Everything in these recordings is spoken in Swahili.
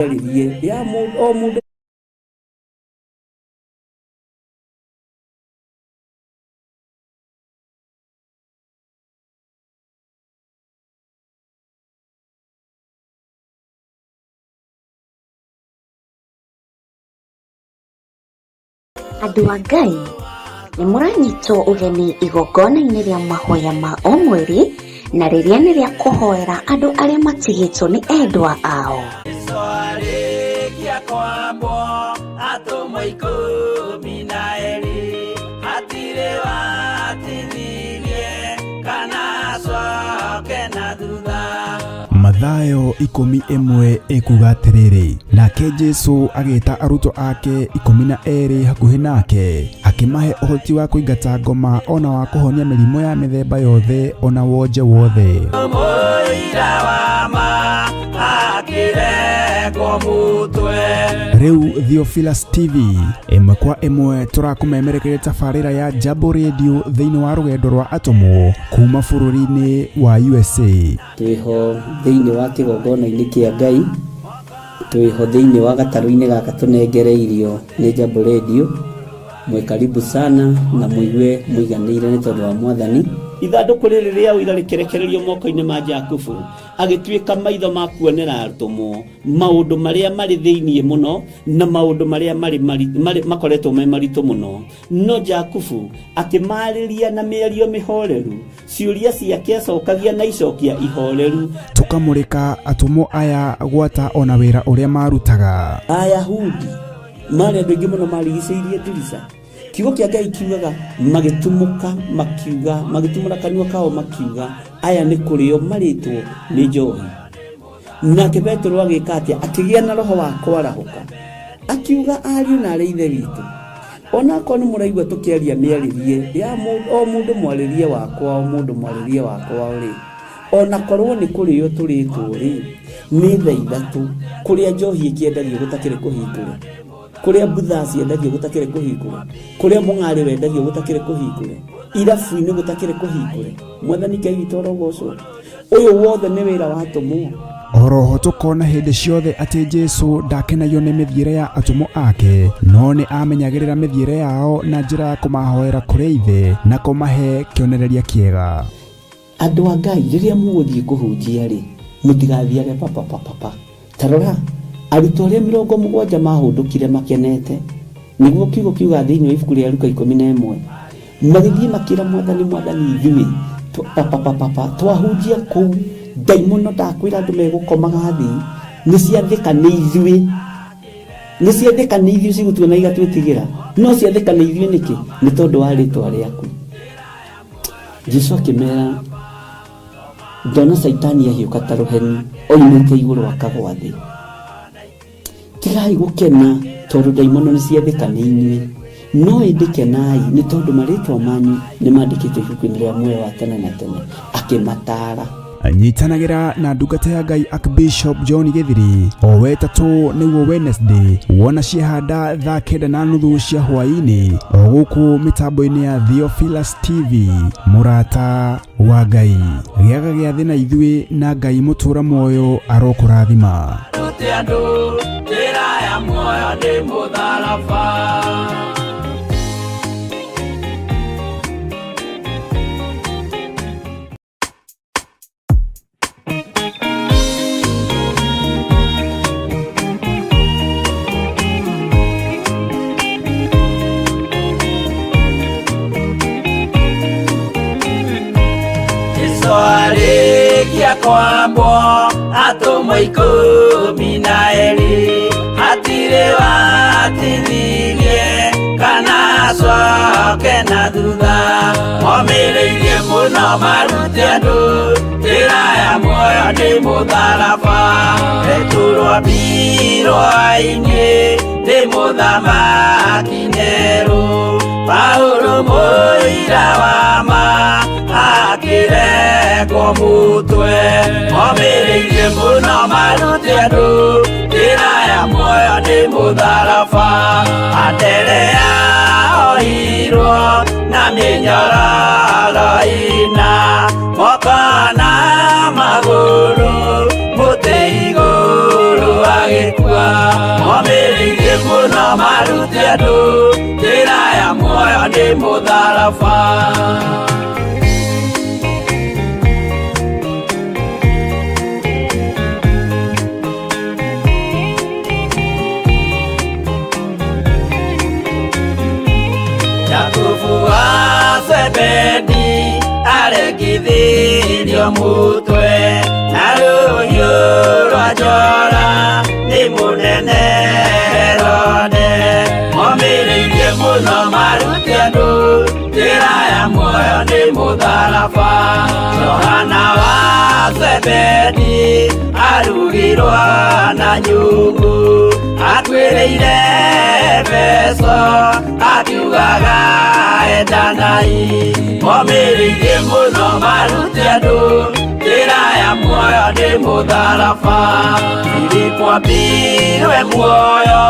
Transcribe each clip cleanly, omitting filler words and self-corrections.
ya o mundu Andũ a Ngai, nĩ mũranyitwo ũgeni igongona-inĩ rĩa mahoya ma o mweri, na rĩrĩa nĩ rĩa kũhoera andũ arĩa matigĩtwo nĩ endwa ao. Mathayo 11 ekuga atĩrĩrĩ, nake Jesu agĩta arutwo ake 12 hakuhĩ nake, akĩmahe ũhoti wa kũingata ngoma ona wa kũhonia mĩrimũ ya mĩthemba yothe ona wonje wothe. Rĩu Theophilus TV ĩmwe kwa ĩmwe tũrakũmemerekeria tabarĩra ya Jambo Radio thĩinĩ wa rũgendo rwa atũmwo kuma bũrũri-inĩ wa USA. Twĩho thĩinĩ wa kĩgongona-inĩ kĩa Ngai, twĩho thĩinĩ wa gatarũ-inĩ gaka tũnengereirio nĩ Jambo Radio. Mwe karibu sana na mũigue mũiganĩire nĩ tondũ wa Mwathani. Ithandũkũ rĩrĩ rĩa ũira rĩkĩrekererio moko-inĩ ma Jakubu, agĩtuĩka maitho ma kuonera atũmwo maũndũ marĩa marĩ thĩinĩ mũno na maũndũ marĩa makoretwo me maritũ mũno. No Jakubu akĩmarĩria na mĩario mĩhoreru, ciũria ciake acokagia na icokia ihoreru. Tũkamũrĩka atũmwo aya gwata ona wĩra ũrĩa marutaga. Ayahudi marĩ andũ aingĩ mũno marigicĩirie ndirica. Kiugo kĩa Ngai kiugaga magĩtumũka makiuga, magĩtumũra kanua kao makiuga aya nĩ kũrĩo marĩtwo nĩ njohi. Nake Petero agĩka atĩa? Akĩgĩa na roho wa kwarahũka, akiuga ariũ na arĩ ithe witũ, ona korwo nĩ mũraigua tũkĩaria mĩarĩrie ya o mũndũ mwarĩrie wakwa, o mũndũ mwarĩrie wakwa rĩ, ona korwo nĩ kũrĩo tũrĩtwo rĩ, nĩ thaa ithatũ kũrĩa njohi ĩkĩendagio gũtakĩrĩ kũhingũre, kũrĩa butha ciendagio gũtakĩrĩ kũhingũre, kũrĩa mũng'arĩ wendagio gũtakĩrĩ kũhingũre, irabu-inĩ gũtakĩrĩ kũhingũre. Mwathani Ngai witũ orogocwo. Ũyũ wothe nĩ wĩra wa atũmwo. Oroho tũkona hĩndĩ ciothe atĩ Jesu ndakenagio nĩ mĩthiĩre ya atũmwo ake, no nĩ amenyagĩrĩra mĩthiĩre yao na njĩra ya kũmahoera kũrĩ ithe na kũmahe kĩonereria kĩega. Andũ a Ngai, rĩrĩa mũgũthiĩ kũhunjia rĩ, mũtigathiage papa. Tarora arutwo arĩa 70 mahũndũkire makenete, nĩguo kiugo kiuga thĩinĩ wa ibuku rĩa Luka 11, magĩthiĩ makĩra Mwathani ithuĩ twahunjia kũu, ndaimono ndakwĩra andũ megũkomaga thĩ, nĩ ciathĩka nĩ ithuĩ cigũtuona igatwĩtigĩra, no ciathĩka nĩ ithuĩ nĩkĩ? Nĩ tondũ wa rĩtwa rĩaku. Jesũ akĩmera, ndona Saitani ahiũka ta rũheni oimĩte igũrũ akagwa thĩ. Tigai gũkena tondũ ndaimono nĩ ciathĩka nĩ inyuĩ, no ĩndĩkenai nĩ tondũ marĩtwa manyu nĩ mandĩkĩtwo ibuku-inĩ rĩa muoyo wa tene na tene. Akĩmatara. Nyitanagĩra na ndungata ya Ngai Archbishop John Gĩthiri o wetatũ nĩguo Wednesday wona ciehanda thaa 9:30 cia hwaĩ-inĩ o gũkũ mĩtambo-inĩ ya Theophilus TV. Mũrata wa Ngai, gĩaga gĩa thĩ na ithuĩ, na Ngai mũtũra muoyo arokũrathima. Arĩkia kwambwo atũmwo 12, hatirĩ watinirie kana acoke na thutha. Momĩrĩirie mũno marute andũ njĩra ya muoyo nĩ mũtharaba, rĩturwo mbirwa-inĩ nĩ mũthamaki Nero. Paulo mũira wa ma akĩrengwo mũtwe, momĩrĩirie mũno marute andũ njĩra ya muoyo nĩ mũtharaba. Anderea oirwo na mĩnyororo ina, moko na magũrũ, mũtĩ igũrũ agĩkua. momĩrĩirie mũno marute andũ njĩra ya muoyo nĩ mũtharaba. Jakubu wa Zebedi aregithirio mũtwe na rũhiũ rwa njora nĩ mũnene Herode, momĩrĩirie mũno marute andũ njĩra ya muoyo nĩ mũtharaba. Johana wa Zebedi arugirwo na nyũngũ atuĩrĩire Efeso akiugaga endanai, momĩrĩirie mũno marute andũ njĩra ya muoyo nĩ mũtharaba. Filipo ambirwe muoyo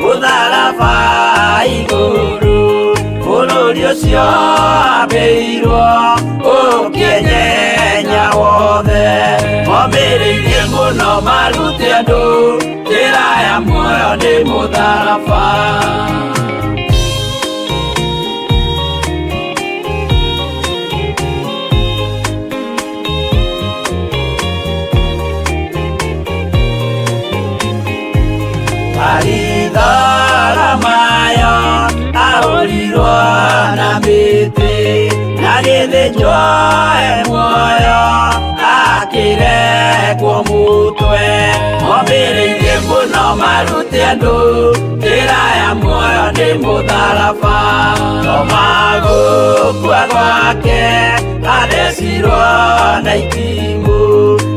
mũtharaba igũrũ, bũrũri ũcio ambĩirwo ũkĩnyenya wothe, momĩrĩirie mũno marute andũ njĩra ya muoyo nĩ mũtharaba. Baritholomayo ahũrirwo na mĩtĩ na gĩthĩnjwo muoyo akĩrekwo mũtwe, momĩrĩirie mũno marute andũ njĩra ya muoyo nĩ mũtharaba. Toma gũkua gwake athecirwo na itimũ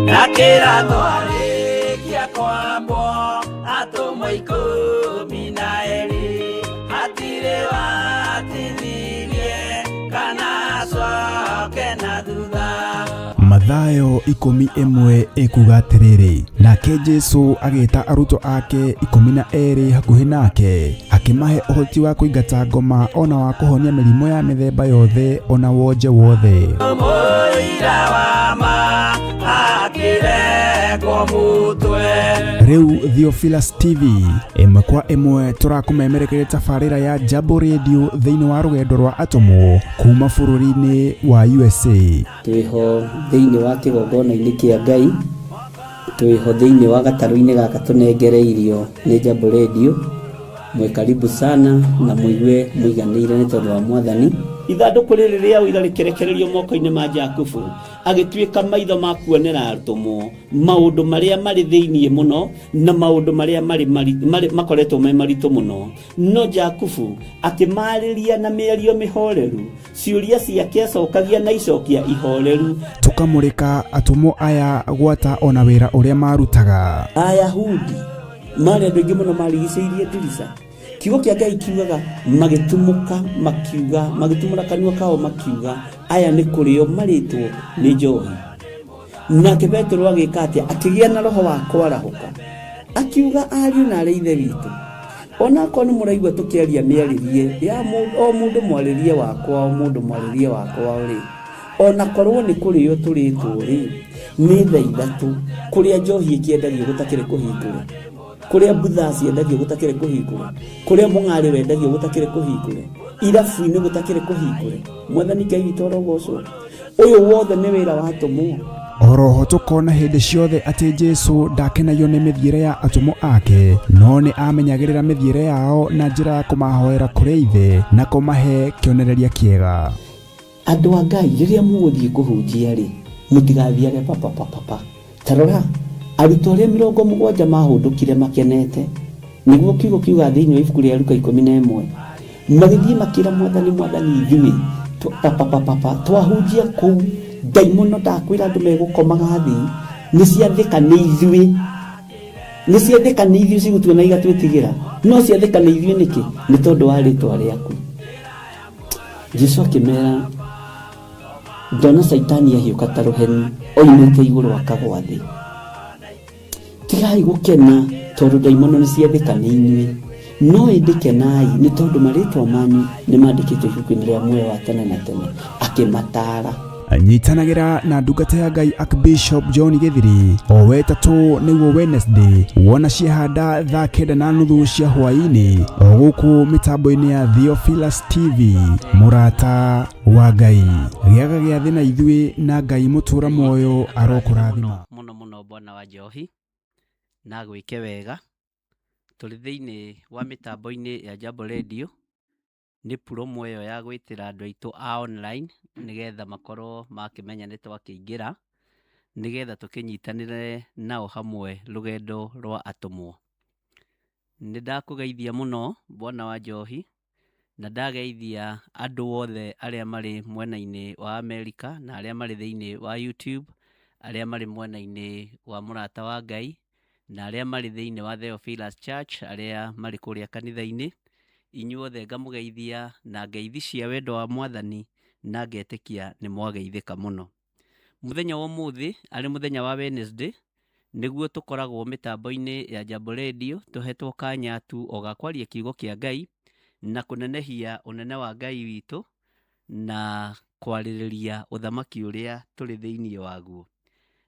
na kĩratho arĩkia kwambwo atũmwo 12 hatirĩ watithirie kana acoke na thutha. Mathayo 11 ikuga atĩrĩrĩ, nake Jesu agĩĩta arutwo ake 12 hakuhĩ nake akĩmahe ũhoti wa kũingata ngoma ona wa kũhonia mĩrimũ ya mĩthemba yothe ona wonje wothe. Mũira wa ma akĩrekwo mũtwe. Rĩu Theophilus TV ĩmwe kwa ĩmwe tũrakũmemerekeria tabarĩra ya Jambo Radio thĩinĩ wa rũgendo rwa atũmwo kuma bũrũri-inĩ wa USA. Twĩho thĩinĩ wa kĩgongona-inĩ kĩa Ngai, twĩho thĩinĩ wa gatarũ-inĩ gaka tũnengereirio nĩ Jambo Radio. Mwe karibu sana na mũigue mũiganĩire nĩ tondũ wa Mwathani. Ithandũkũ rĩrĩ rĩa ũira rĩkĩrekererio moko-inĩ ma Jakubu, agĩtuĩka maitho ma kuonera atũmwo maũndũ marĩa marĩ thĩinĩ mũno na maũndũ marĩa makoretwo me maritũ mũno. No Jakubu akĩmarĩria na mĩario mĩhoreru, ciũria ciake acokagia na icokia ihoreru. Tũkamũrĩka atũmwo aya gwata ona wĩra ũrĩa marutaga. Ayahudi marĩ andũ aingĩ mũno marigicĩirie ndirica. Kiugo kĩa Ngai kiugaga magĩtumũka makiuga, magĩtumũra kanua kao makiuga aya nĩ kũrĩo marĩtwo nĩ njohi. Nake Petero agĩka atĩa? Akĩgĩa na roho wa kwarahũka akiuga, ariũ na arĩ ithe witũ, ona korwo nĩ mũraigua tũkĩaria mĩarĩrie ya o mũndũ mwarĩrie wakwa, o mũndũ mwarĩrie wakwa rĩ, ona korwo nĩ kũrĩo tũrĩtwo rĩ, nĩ thaa ithatũ kũrĩa njohi ĩkĩendagio gũtakĩrĩ kũhingũre, kũrĩa mbutha ciendagio gũtakĩrĩ kũhingũre, kũrĩa mũng'arĩ wendagio gũtakĩrĩ kũhingũre, irabu-inĩ gũtakĩrĩ kũhingũre. Mwathani Ngai witũ arogocwo. Ũyũ wothe nĩ wĩra wa atũmwo. Oroho tũkona hĩndĩ ciothe atĩ Jesu ndakenagio nĩ mĩthiĩre ya atũmwo ake, no nĩ amenyagĩrĩra mĩthiĩre yao na njĩra ya kũmahoera kũrĩ ithe na kũmahe kĩonereria kĩega. Andũ a Ngai, rĩrĩa mũgũthiĩ kũhunjia rĩ, mũtigathiage papa. Tarora arutwo arĩa 70 mahũndũkire makenete, nĩguo kiugo kiuga thĩinĩ wa ibuku rĩa Luka 11, magĩthiĩ makĩra Mwathani ithuĩ twahunjia kũu, ndaimono ndakwĩra andũ megũkomaga thĩ, nĩciathĩka nĩ ithuĩ cigũtuona igatwĩtigĩra, no ciathĩka nĩ ithuĩ nĩkĩ? Nĩ tondũ wa rĩĩtwa rĩaku. Jesu akĩmera, ndona Saitani ahiũka ta rũheni oimĩte igũrũ akagwa thĩ. Tigai gũkena tondũ ndaimono nĩciathĩka nĩ inyuĩ, no ĩndĩkenai nĩ tondũ marĩtwa manyu nĩ mandĩkĩtwo ibuku-inĩ rĩa muoyo wa tene na tene. Akĩmataara nyitanagira na ndungata ya Ngai Archbishop John Githiri o wetatũ nĩguo Wednesday wona ciehanda thaa 9:30 cia hwaĩ-inĩ o gũkũ mĩtambo-inĩ ya Theophilus TV. Mũrata wa Ngai gĩaga gĩa thĩ na ithuĩ na Ngai mũtũra muoyo arokũrathima mũno Bwana wa Njohi na gwĩke wega tũrĩ thĩinĩ wa mĩtambo-inĩ ya Jambo Radio nĩ promo ĩyo ya gwĩtĩra andũ aitũ a online nĩgetha makorwo makĩmenya nĩ twakĩingĩra nĩgetha tũkĩnyitanĩre nao hamwe rũgendo rwa atũmwo. Nĩ ndakũgeithia mũno Bwana wa Njohi na ndageithia andũ othe arĩa marĩ mwena-inĩ wa Amerika na arĩa marĩ thĩinĩ wa YouTube, arĩa marĩ mwena-inĩ wa mũrata wa Ngai na arĩa marĩ thĩinĩ wa Theophilus Church, arĩa marĩ kũrĩa kanitha-inĩ. Inyuothe ngamũgeithia na ngeithi cia wendo wa Mwathani na ngetĩkia nĩ mwageithĩka mũno. Mũthenya wa ũmũthĩ arĩ mũthenya wa Wednesday nĩguo tũkoragwo mĩtambo-inĩ ya Jambo Radio tũhetwo kanya tu o gakwaria kiugo kĩa Ngai na kũnenehia ũnene wa Ngai witũ na kwarĩrĩria ũthamaki ũrĩa tũrĩ thĩinĩ waguo.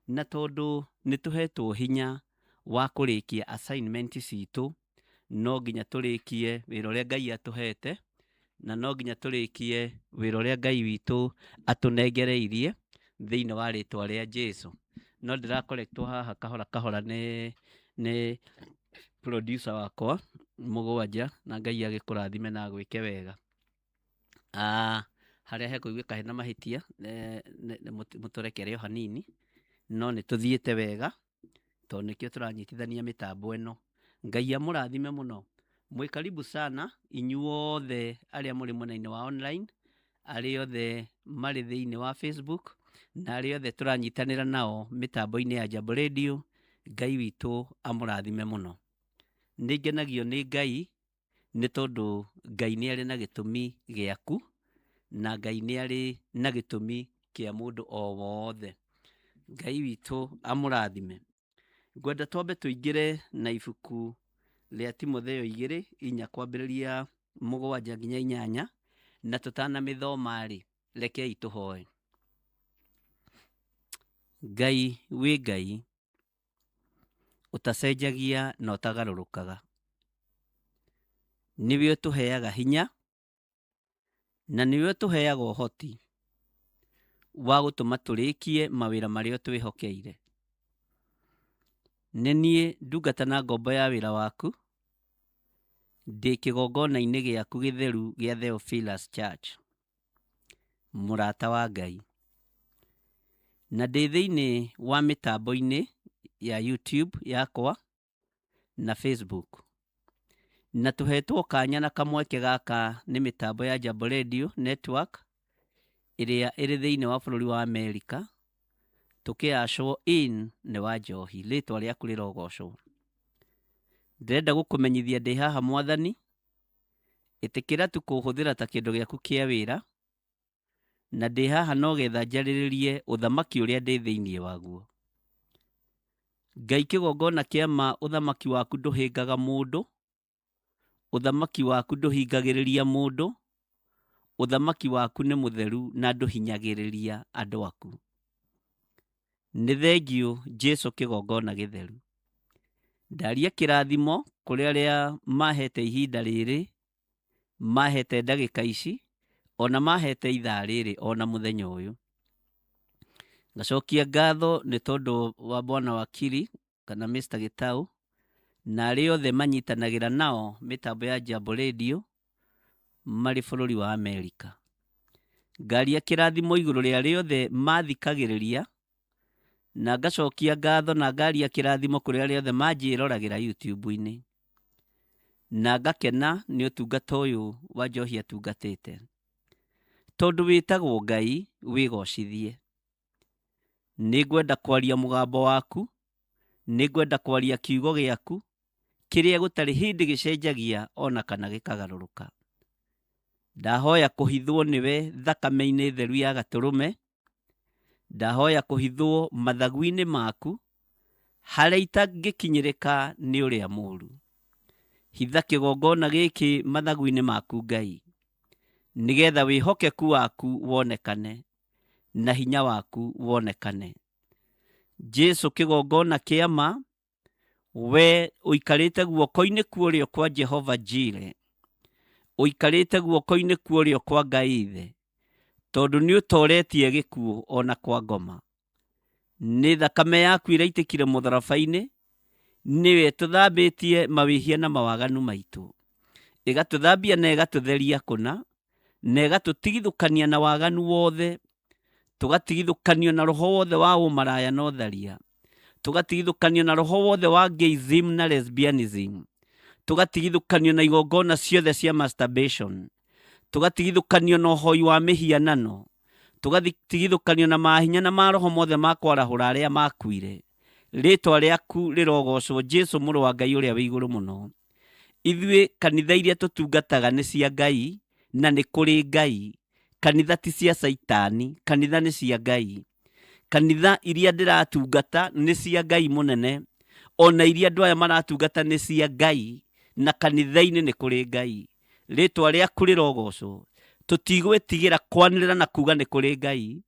Na tondũ nĩ tũhetwo hinya wa kũrĩkia assignment citũ, no nginya tũrĩkie wĩra ũrĩa Ngai atũhete na no nginya tũrĩkie wĩra ũrĩa Ngai witũ atũnengereirie thĩinĩ wa rĩtwa rĩa Jesũ. No ndĩrakorektwo haha kahora nĩ producer wakwa Mũgwanja na Ngai agĩkũrathime na gwĩke wega. Harĩa hekũiguĩka hena mahĩtia mũtũrekere o hanini, no nĩ tũthiĩte wega tondũ nĩkĩo tũranyitithania mĩtambo ĩno. Ngai amũrathime mũno. Mwĩ karibu sana inyuothe arĩa mũrĩ mwena-inĩ wa online, arĩa othe marĩ thĩinĩ wa Facebook na arĩa othe tũranyitanĩra nao mĩtambo-inĩ ya Jambo Radio. Ngai witũ amũrathime mũno. Nĩ ngenagio nĩ Ngai nĩ tondũ Ngai nĩ arĩ na gĩtũmi gĩaku na Ngai nĩ arĩ na gĩtũmi kĩa mũndũ o wothe. Ngai witũ amũrathime. Ngwenda twambe tũingĩre na ibuku rĩa Timotheo 2:4 kwambĩrĩria 7 nginya 8, na tũtanamĩthoma-rĩ, rekei tũhoe. Ngai wĩ Ngai ũtacenjagia na ũtagarũrũkaga, nĩwe ũtũheaga hinya na nĩwe ũtũheaga ũhoti wa gũtũma tũrĩkie mawĩra marĩa twĩhokeire. Nĩ niĩ ndungata na ngombo ya wĩra waku ndĩ kĩgongona-inĩ gĩaku gĩtheru gĩa Theophilus Church, mũrata wa Ngai, na ndĩ thĩinĩ wa mĩtambo-inĩ ya YouTube yakwa na Facebook, na tũhetwo kanya na kamweke gaka nĩ mĩtambo ya Jambo Radio Network ĩrĩa ĩrĩ thĩinĩ wa bũrũri wa Amerika, tũkĩashwo in nĩ wa Njohi, rĩtwa rĩaku rĩrogocwo. Ndĩrenda gũkũmenyithia ndĩ haha Mwathani, ĩtĩkĩra tu kũhũthĩra ta kĩndũ gĩaku kĩa wĩra, na ndĩ haha no getha njarĩrĩrie ũthamaki ũrĩa ndĩ thĩinĩ waguo. Ngai kĩgongona kĩama ũthamaki waku ndũhĩngaga mũndũ, ũthamaki waku ndũhingagĩrĩria mũndũ, ũthamaki waku nĩ mũtheru na ndũhinyagĩrĩria andũ aku. Nĩ thengio Jesũ kĩgongona gĩtheru. Ndaria kĩrathimo kũrĩ arĩa mahete ihinda rĩrĩ, mahete ndagĩka ici, ona mahete ithaa rĩrĩ, ona mũthenya ũyũ. Ngacokia ngatho nĩ tondũ wa Bwana Wakiri kana Mr. Gitau na arĩa othe manyitanagĩra nao mĩtambo ya Jambo Radio marĩ bũrũri wa Amerika. Ngaria kĩrathimo igũrũ rĩa arĩa othe mathikagĩrĩria, na ngacokia ngatho na ngaria kĩrathimo kũrĩ arĩa othe manjĩroragĩra YouTube-inĩ, na ngakena nĩ ũtungata ũyũ wa Njohi atungatĩte. Tondũ wĩtagwo Ngai wĩgocithie. Nĩ ngwenda kwaria mũgambo waku, nĩ ngwenda kwaria kiugo gĩaku kĩrĩa gũtarĩ hĩndĩ gĩcenjagia ona kana gĩkagarũrũka. Ndahoya kũhithwo nĩwe thakame-inĩ theru ya Gatũrũme, ndahoya kũhithwo mathagu-inĩ maku harĩa itangĩkinyĩrĩka nĩ ũrĩa mũũru. Hitha kĩgongona gĩkĩ mathagu-inĩ maku Ngai, nĩgetha wĩhokeku waku wonekane, na hinya waku wonekane. Jesu kigongona kiama, we uikarite guoko-ini kuorio kwa Jehova Jire, uikarite guoko-ini kuorio kwa Ngai Ithe, tondu ni utoretie gikuo ona kwa ngoma. Ni thakame yaku iraitĩkire mũtharaba-inĩ, niwe tuthambitie mawĩhia na mawaganu maitu, igatuthambia na igatutheria kũna, na igatũtigithũkania na waganu wothe, tugatigithũkanio na roho wothe wa ũmaraya na ũtharia, tugatigithũkanio na roho wothe wa gayism na lesbianism, tugatigithũkanio na igongona ciothe cia masturbation, tugatigithũkanio na ũhoi wa mĩhianano, tugatigithũkanio na mahinya na maroho mothe ma kwarahũra arĩa makuire. Rĩtwa rĩaku rĩrogocwo Jesu mũrũ wa Ngai ũrĩa wĩ igũrũ mũno. Ithuĩ kanitha iria tũtungataga nĩ cia Ngai, na nĩ kũrĩ Ngai. Kanitha ti cia Saitani, kanitha nĩ cia Ngai. Kanitha iria ndĩratungata nĩ cia Ngai mũnene, ona iria andũ aya maratungata nĩ cia Ngai, na kanitha-inĩ nĩ kũrĩ Ngai. Rĩtwa rĩaku rĩrogocwo. Tũtigwĩtigĩra kwanĩrĩra na kuga nĩ kũrĩ Ngai.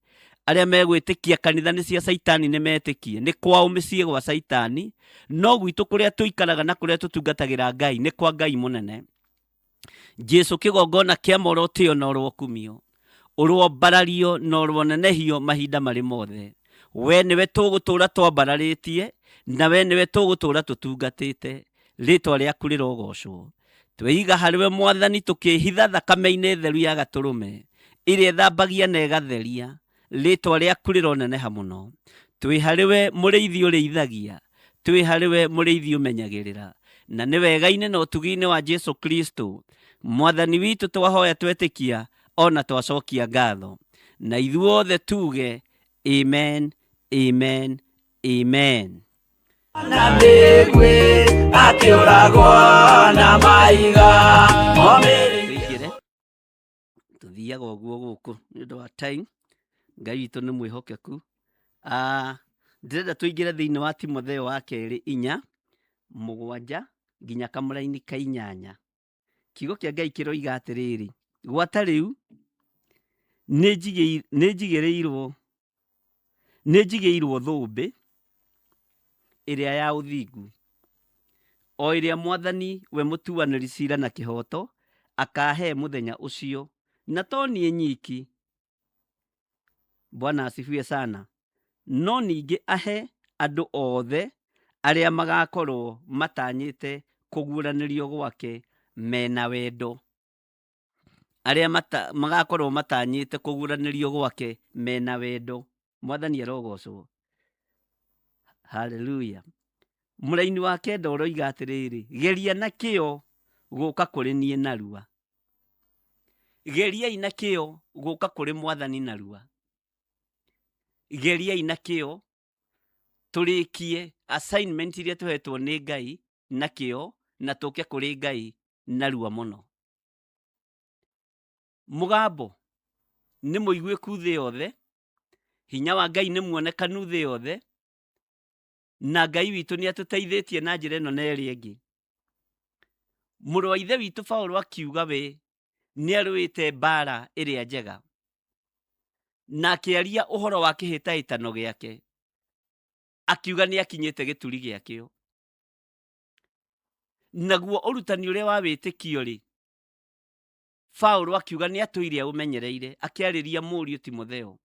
Arĩa megwĩtĩkia kanitha nĩ cia Saitani nĩ metĩkie, nĩ kwao mĩciĩ gwa Saitani, no gwitũ kũrĩa tũikaraga na kũrĩa tũtungatagĩra Ngai nĩ kwa Ngai mũnene. Jesu kĩgongona kĩa moro tĩo na ũrwo kumio, ũrwo mbarario na ũrwo nenehio mahinda marĩ mothe. We nĩwe tũgũtũũra twambararĩtie, na we nĩwe tũgũtũũra tũtungatĩte. Rĩtwa rĩaku rĩrogocwo. Tweiga harĩwe Mwathani tũkĩhitha thakame-inĩ theru ya Gatũrũme, ĩrĩa ĩthambagia na ĩgatheria. Rĩtwa rĩaku rĩroneneha mũno. Twĩ harĩwe mũrĩithi ũrĩithagia, twĩ harĩwe mũrĩithi ũmenyagĩrĩra, na nĩ wega-inĩ na ũtugi-inĩ wa Jesu Kristo Mwathani witũ twahoya twetĩkia ona twacokia ngatho, na ithuothe tuge amen, amen, amen. Na mbĩgwĩ akĩũragwo na maiga Tũingĩre tũthiaga ũguo gũkũ nĩ ũndũ wa time. Ngai witũ nĩ mwĩhokeku. Ndĩrenda tũingĩre thĩinĩ wa Timotheo wa kerĩ 4:7 nginya kamũra-inĩ ka 8. Kiugo kĩa Ngai kĩroiga atĩrĩrĩ, gwata rĩu nĩnjigĩirwo thũmbĩ ĩrĩa ya ũthingu, o ĩrĩa Mwathani we mũtuanĩri cira na kĩhoto akahe mũthenya ũcio, na to niĩ nyiki, Bwana asifiwe sana, no ningĩ ahe andũ othe arĩa magakorwo matanyĩte kũguũranĩrio gwake mena wendo. Arĩa magakorwo matanyĩte kũguũranĩrio gwake mena wendo. Mwathani arogocwo. Haleluya. Mũraini wa 9 ũroiga atĩrĩrĩ, geria na kĩo gũka kũrĩ niĩ narua. Geriai na kĩo gũka kũrĩ Mwathani narua. Geriai na kĩo tũrĩkie assignment iria tũhetwo nĩ Ngai na kĩo, na tũke kũrĩ Ngai narua mũno. Mũgambo nĩ mũiguĩku thĩ yothe, hinya wa Ngai nĩ muonekanu thĩ yothe, na Ngai witũ nĩ atũteithĩtie na njĩra ĩno na ĩrĩa ĩngĩ. Mũrũ wa ithe witũ Paulo akiuga we nĩ arũĩte mbara ĩrĩa njega, na akĩaria ũhoro wa kĩhĩtahĩtano gĩake, akiuga nĩ akinyĩte gĩturi gĩakĩo. Naguo ũrutani ũrĩa wa wĩtĩkio rĩ, Paulo akiuga nĩ atũire ũmenyereire, akĩarĩria mũriũ Timotheo.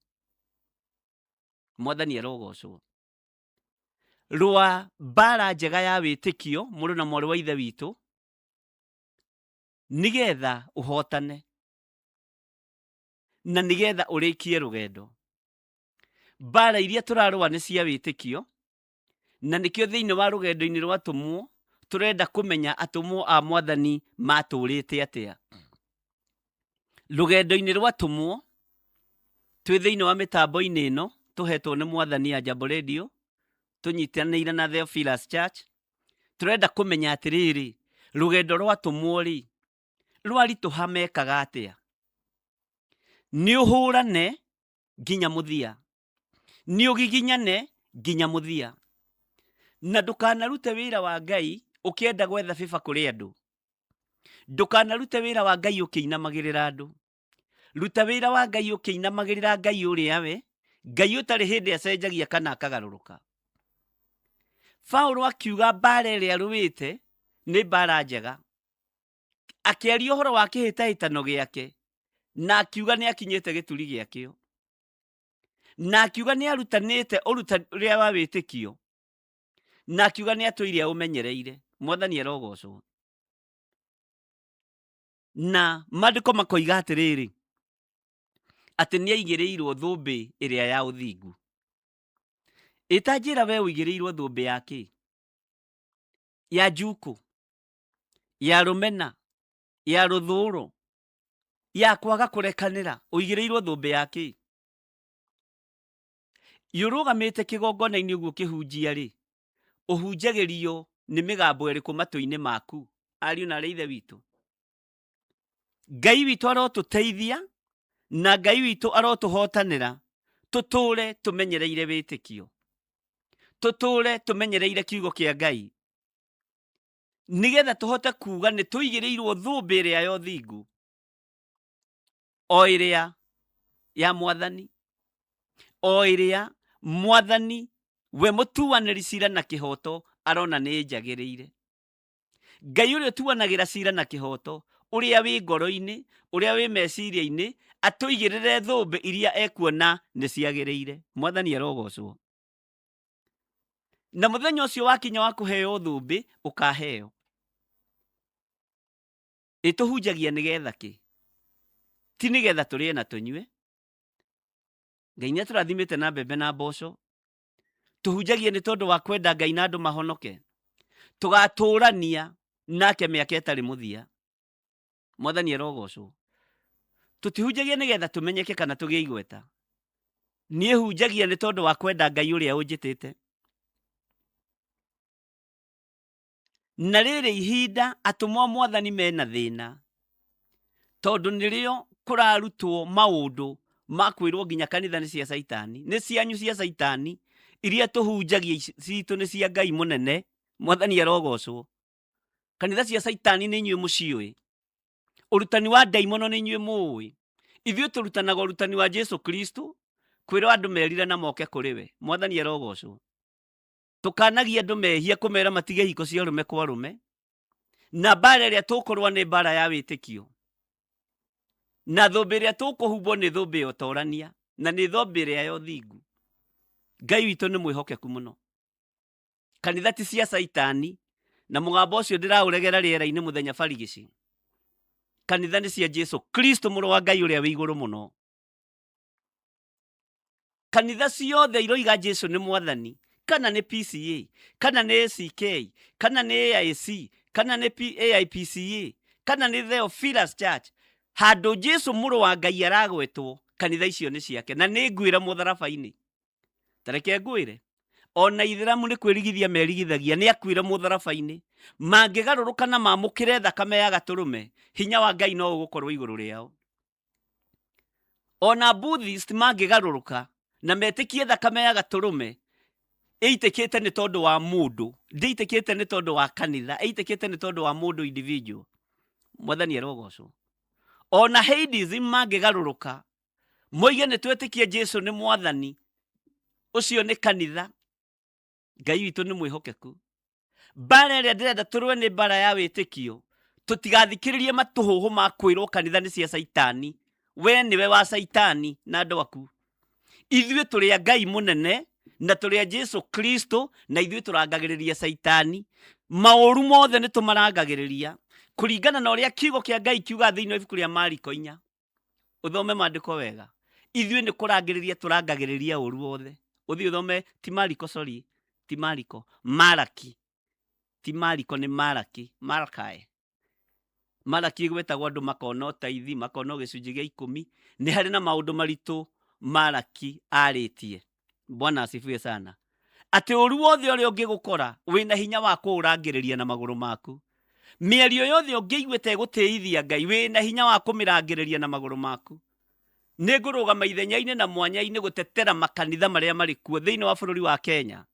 Mwathani arogocwo. Rwa mbara njega ya wĩtĩkio, mũrũ na mwarĩ wa ithe witũ, nĩgetha ũhotane na nĩgetha ũrĩkie rũgendo. Mbara iria tũrarũa nĩ cia wĩtĩkio, na nĩkĩo thĩinĩ wa rũgendo-inĩ rwa atũmwo tũrenda kũmenya atũmwo a Mwathani matũrĩte atĩa. Rũgendo-inĩ rwa atũmwo twĩ thĩinĩ wa mĩtambo-inĩ ĩno tũhetwo nĩ Mwathani ya Jambo Radio, tũnyitanĩire na Theophilus Church, tũrenda kũmenya atĩrĩrĩ, rũgendo rwa atũmwo rĩ, rwaritũha mekaga atĩa. Nĩ ũhũrane nginya mũthia, nĩ ũgiginyane nginya mũthia, na ndũkanarute wĩra wa Ngai ũkĩenda gwetha bĩba kũrĩ andũ. Ndũkanarute wĩra wa Ngai ũkĩinamagĩrĩra andũ. Ruta wĩra wa Ngai ũkĩinamagĩrĩra Ngai ũrĩa we, Ngai ũtarĩ hĩndĩ acenjagia kana akagarũrũka. Paulo akiuga mbara ĩrĩa arũĩte nĩ mbara njega, akĩaria ũhoro wa kĩhĩtahĩtano gĩake, na akiuga nĩ akinyĩte gĩturi gĩakĩo, na akiuga nĩ arutanĩte ũrutani ũrĩa wa wĩtĩkio, na akiuga nĩ atũire ũmenyereire. Mwathani arogocwo. Na maandĩko makoiga atĩrĩrĩ, atĩ nĩ aigĩrĩirwo thũmbĩ ĩrĩa ya ũthingu. Itanjĩra we ũigĩrĩirwo thũmbĩ ya kĩ? Ya njuku, ya rũmena, ya rũthũũro, ya kwaga kũrekanĩra. Ũigĩrĩirwo thũmbĩ ya kĩ? Yũrũgamĩte kĩgongona-inĩ ũguo kĩhunjia-rĩ, ũhunjagĩrio nĩ mĩgambo ĩrĩkũ matũ-inĩ maku? Ariũ na arĩ ithe witũ, Ngai witũ arotũteithia na Ngai witũ arotũhotanĩra tũtũũre tũmenyereire wĩtĩkio, tũtũũre tũmenyereire kiugo kĩa Ngai, nĩgetha tũhote kuuga nĩ tũigĩrĩirwo thũmbĩ ĩrĩa ya ũthingu, o ĩrĩa ya Mwathani, o ĩrĩa Mwathani we mũtuanĩri cira na kĩhoto arona nĩ njagĩrĩire. Ngai ũrĩa ũtuanagĩra cira na kĩhoto, ũrĩa wĩ ngoro-inĩ, ũrĩa wĩ meciria-inĩ, atũigĩrĩre thũmbĩ iria ekuona nĩ ciagĩrĩire. Mwathani arogocwo. Na mũthenya ũcio wakinya wa kũheo thũmbĩ, ũkaheo. Ĩtũhunjagia nĩgetha kĩ? Ti nĩgetha tũrĩe na tũnyue. Ngai nĩ atũrathimĩte na mbembe na mboco. Tũhunjagia nĩ tondũ wa kwenda Ngai na andũ mahonoke. Tũgatũũrania nake mĩaka ĩtarĩ mũthia. Mwathani arogocwo. Tũtihunjagia nĩgetha tũmenyeke kana tũgĩe igweta. Niĩ hunjagia nĩ tondũ wa kwenda Ngai ũrĩa ũnjĩtĩte. Na rĩrĩ ihinda atũmwo a Mwathani mena thĩna, tondũ nĩrĩo kũrarutwo maũndũ ma kwĩrwo nginya kanitha nĩ cia Saitani, nĩ cianyu cia Saitani, iria tũhunjagia citũ nĩ cia Ngai mũnene. Mwathani arogocwo. Kanitha cia Saitani nĩ inyuĩ mũciũĩ. Ũrutani wa ndaimono nĩ inyuĩ mũũĩ. Ithuĩ tũrutanaga ũrutani wa Jesu Kristo, kwĩrwo andũ merire na moke kũrĩ we. Mwathani arogocwo. Tũkanagia andũ mehia kũmera matige hiko cia ũrũme kwa ũrũme, na mbara ĩrĩa tũkũrũa nĩ mbara ya wĩtĩkio, na thũmbĩ ĩrĩa tũkũhumbwo nĩ thũmbĩ ya ũtorania, na nĩ thũmbĩ ĩrĩa ya ũthingu. Ngai witũ nĩ mwĩhokeku mũno. Kanitha ti cia Saitani, na mũgambo ũcio ndĩraũregera rĩera-inĩ mũthenya barigici. Kanitha nĩ cia Jesu Kristo mũrũ wa Ngai ũrĩa wĩ igũrũ mũno. Kanitha ciothe iroiga Jesu nĩ Mwathani, kana nĩ PCA, kana nĩ ACK, kana nĩ AIC, kana nĩ AIPCA, kana nĩ Theophilus Church, handũ Jesu mũrũ wa Ngai aragwetwo, kanitha icio nĩ ciake, na nĩ ngwĩra mũtharaba-inĩ. Tareke ngwĩre, ona Ithĩramu nĩ kwĩrigithia merigithagia, nĩ akuĩra mũtharaba-inĩ. Mangĩgarũrũka na mamũkĩre thakame ya gatũrũme, hinya wa Ngai no ũgũkorwo igũrũ rĩao. Ona Buddhist mangĩgarũrũka na metĩkie thakame ya gatũrũme, ĩitĩkĩte nĩ tondũ wa mũndũ, ndĩitĩkĩte nĩ tondũ wa kanitha, ĩitĩkĩte nĩ tondũ wa mũndũ individual. Mwathani arogocwo. Ona Hinduism mangĩgarũrũka, moige nĩ twetĩkie Jesu nĩ Mwathani, ũcio nĩ kanitha. Ngai witũ nĩ mwĩhokeku. Mbara ĩrĩa ndĩrenda tũrũe nĩ mbara ya wĩtĩkio. Tũtigathikĩrĩrie matũhũhũ ma kwĩrwo kanitha nĩ cia Saitani. We nĩwe wa Saitani na andũ aku. Ithuĩ tũrĩ a Ngai mũnene, na tũrĩ a Jesu Kristo, na ithuĩ tũrangagĩrĩria Saitani. Maũru mothe nĩ tũmarangagĩrĩria kũringana na ũrĩa kiugo kĩa Ngai kiuga thĩinĩ wa ibuku rĩa Mariko 4. Ũthome maandĩko wega. Ithuĩ nĩ kũrangĩrĩria tũrangagĩrĩria ũru wothe. Ũthiĩ ũthome ti Mariko, ti Mariko, Malaki. Ti Mariko nĩ Malaki, Malakai. Malaki gwetagwo andũ makona ũtaithi, makona gĩcunjĩ gĩa 10. Nĩ harĩ na maũndũ maritũ Malaki arĩtie. Bwana asifiwe sana. Atĩ ũru wothe ũrĩa ũngĩgũkora wĩna hinya wa kũũrangĩrĩria na magũrũ maku. Mĩario yothe ũngĩiguĩte gũtĩithia Ngai, wĩna hinya wa kũmĩrangĩrĩria na magũrũ maku. Nĩ ngũrũgama ithenya-inĩ na mwanya-inĩ gũtetera makanitha marĩa marĩ kuo thĩinĩ wa bũrũri wa Kenya.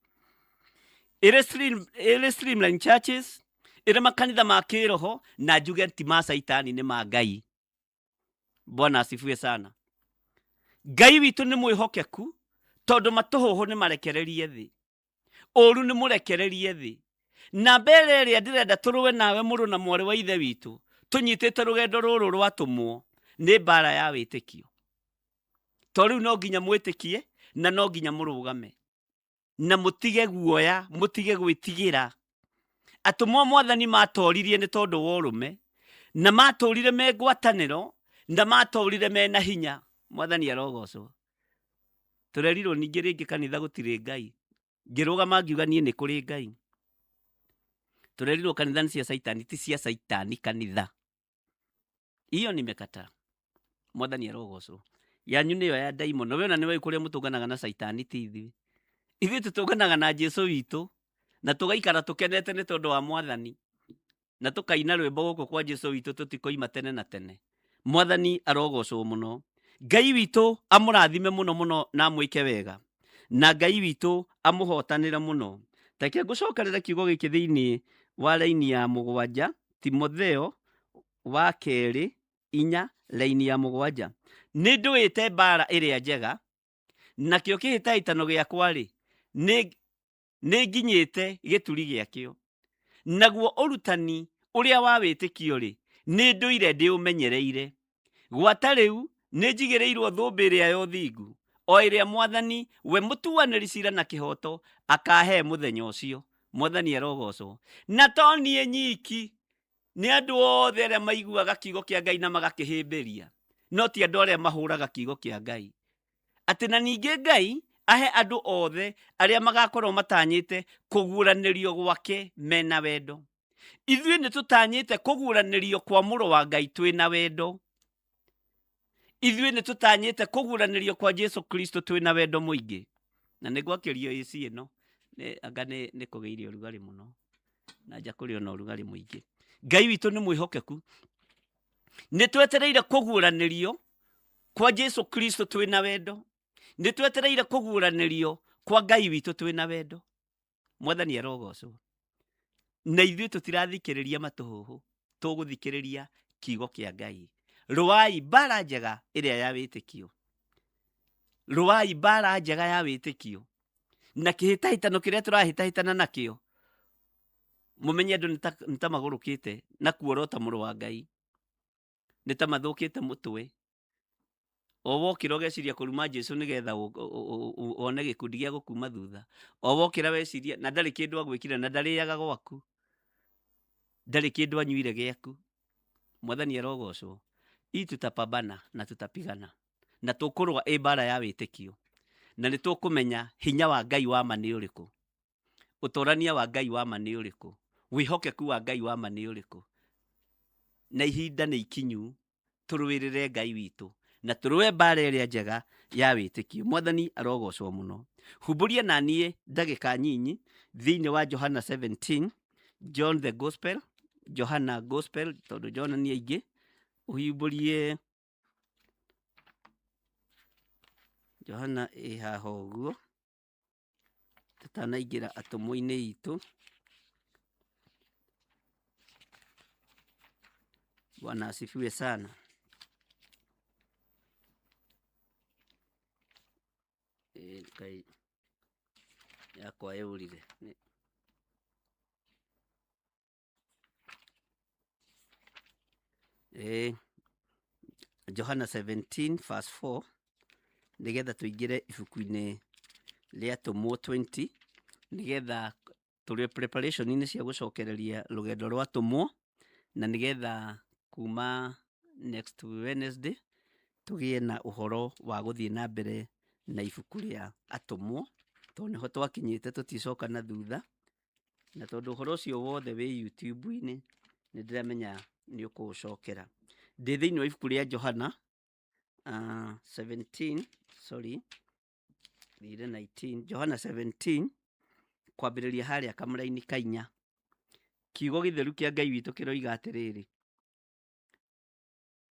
Irĩ streamline churches, irĩ makanitha ma kĩroho, na njuge ti ma Saitani nĩ ma Ngai. Bwana asifiwe sana. Ngai witũ nĩ mwĩhokeku, tondu matuhuhu ni marekererie thi oru ni murekererie thi na mbere iria ndirenda turuwe nawe muru na mwari wa ithe witu tunyitite rugendo ruru rwatumwo ni mbara ya witikio to riu no nginya mwitikie na no nginya murugame na mutige guoya mutige gwitigira atumwo mwathani matoririe ni tondu wa urume na matorire me ngwataniro na matorire mena hinya mwathani arogocwo turerirwo ningi ringi kanitha gutire ngai ngirugama ngiuga nie ni kuri ngai turerirwo kanitha ni cia saitani ti cia saitani kanitha iyo nimekataa mwathani arogocwo yanyu niyo ya daimon no wena niwe kuria mutunganaga na saitani ti ithuĩ tutunganaga na Jesu witu na tugaikara tukenete ni tondu wa mwathani na tukaina rwimbo guku kwa Jesu witu tutikoima tene na tene mwathani arogocwo muno ngai witu amurathime muno muno na mwike wega na ngai witu amuhotanire muno take ngucokerera kiugo giki thiini wa laini ya 7 Timotheo wa 2:4 laini ya 7 ni nduite mbara iria njega nakio kihitaitano giakwa ri ni nginyite gituri giakio naguo urutani uria wa witikio ri ni nduire ndi umenyereire gwata riu ni njigireirwo thumbi iria ya uthingu o iria mwathani we mutuaniri cira na kihoto akahe muthenya ucio mwathani arogocwo na to nie nyiki ni andu othe aria maiguaga kiugo kia Ngai na magakihimbiria no ti andu aria mahuraga kiugo kia Ngai ati na ningi Ngai ahe andu othe aria magakorwo matanyite kuguranirio gwake mena wendo ithuĩ ni tutanyite kuguranirio kwa muru wa Ngai twina wendo ithuĩ ni tutanyite kuguranirio kwa Jesu Kristo twina wendo muingi na nigwakirio isi ino anga ni kugeire urugari muno na nja kuri ona urugari muingi Ngai witu ni mwihokeku ni twetereire kuguranirio kwa Jesu Kristo twina wendo ni twetereire kuguranirio kwa Ngai witu twina wendo mwathani arogocwo na ithuĩ tutirathikiriria matuhuhu tuguthikiriria kiugo kia Ngai ruai mbara njega iria ya witikio ruai mbara njega ya witikio na kihitahitano kiria turahitahitana nakio mumenye andu nita magurukite na kuorota muru wa Ngai nita mathukite mutwe owokira ugeciria kuruma Jesu nigetha one gikundi gia gukuma thutha owokira weciria na ndari kindu agwikira na ndariaga gwaku ndari kindu anyuire giaku mwathani arogocwo tutapambana na tutapigana na tukurwa mbara ya witikio na ni tukumenya hinya wa Ngai wa ma ni uriku utorania wa Ngai wa ma ni uriku wihokeku wa Ngai wa ma ni uriku na ihinda ni ikinyu turuwirire Ngai witu na turuwe mbara iria njega ya witikio mwathani arogocwo muno humburia na nie ndagika nyinyi thiini wa Johana 17 John the Gospel Johana Gospel tondu John ni aingi uhimburie Johana haha uguo tutanaingira atumwo-ini itu Bwana asifiwe sana kai yakwa yurire Johana 17 verse 4 nigetha tuingire ibuku-ini ria tumwo 20 nigetha turi preparation ini cia gucokereria rugendo rwa tumwo na nigetha kuma next Wednesday tugie na uhoro wa guthie na mbere na ibuku ria atumwo to niho twakinyite tuticoka na thutha na tondu uhoro ucio wothe wi YouTube-ini ni ndiramenya ni ukucokera ndi thiini wa ibuku ria Johana 17 sorry 19 Johana 17 kwambiriria haria kamuraini kainya kiugo githeru kia Ngai witu kiroiga atiriri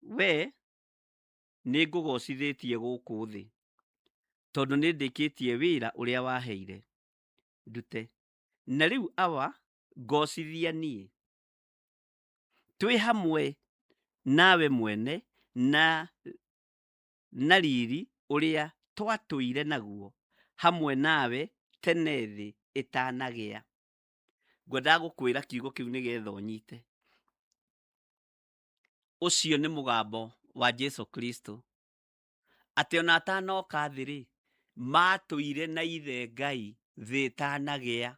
we ni ngugocithitie guku thi tondu ni ndikitie wira uria waheire ndute na riu awa ngocithia nie twi hamwe nawe mwene na riri uria twatuire naguo hamwe nawe tene thĩ ĩtanagĩa. Ngwendaga gũkwĩra kiugo kĩu nĩgetha ũnyite. Ũcio nĩ mũgambo wa Jesu Kristo. Atĩ ona atanoka thĩ-rĩ, matũire na ithe Ngai thĩ ĩtanagĩa.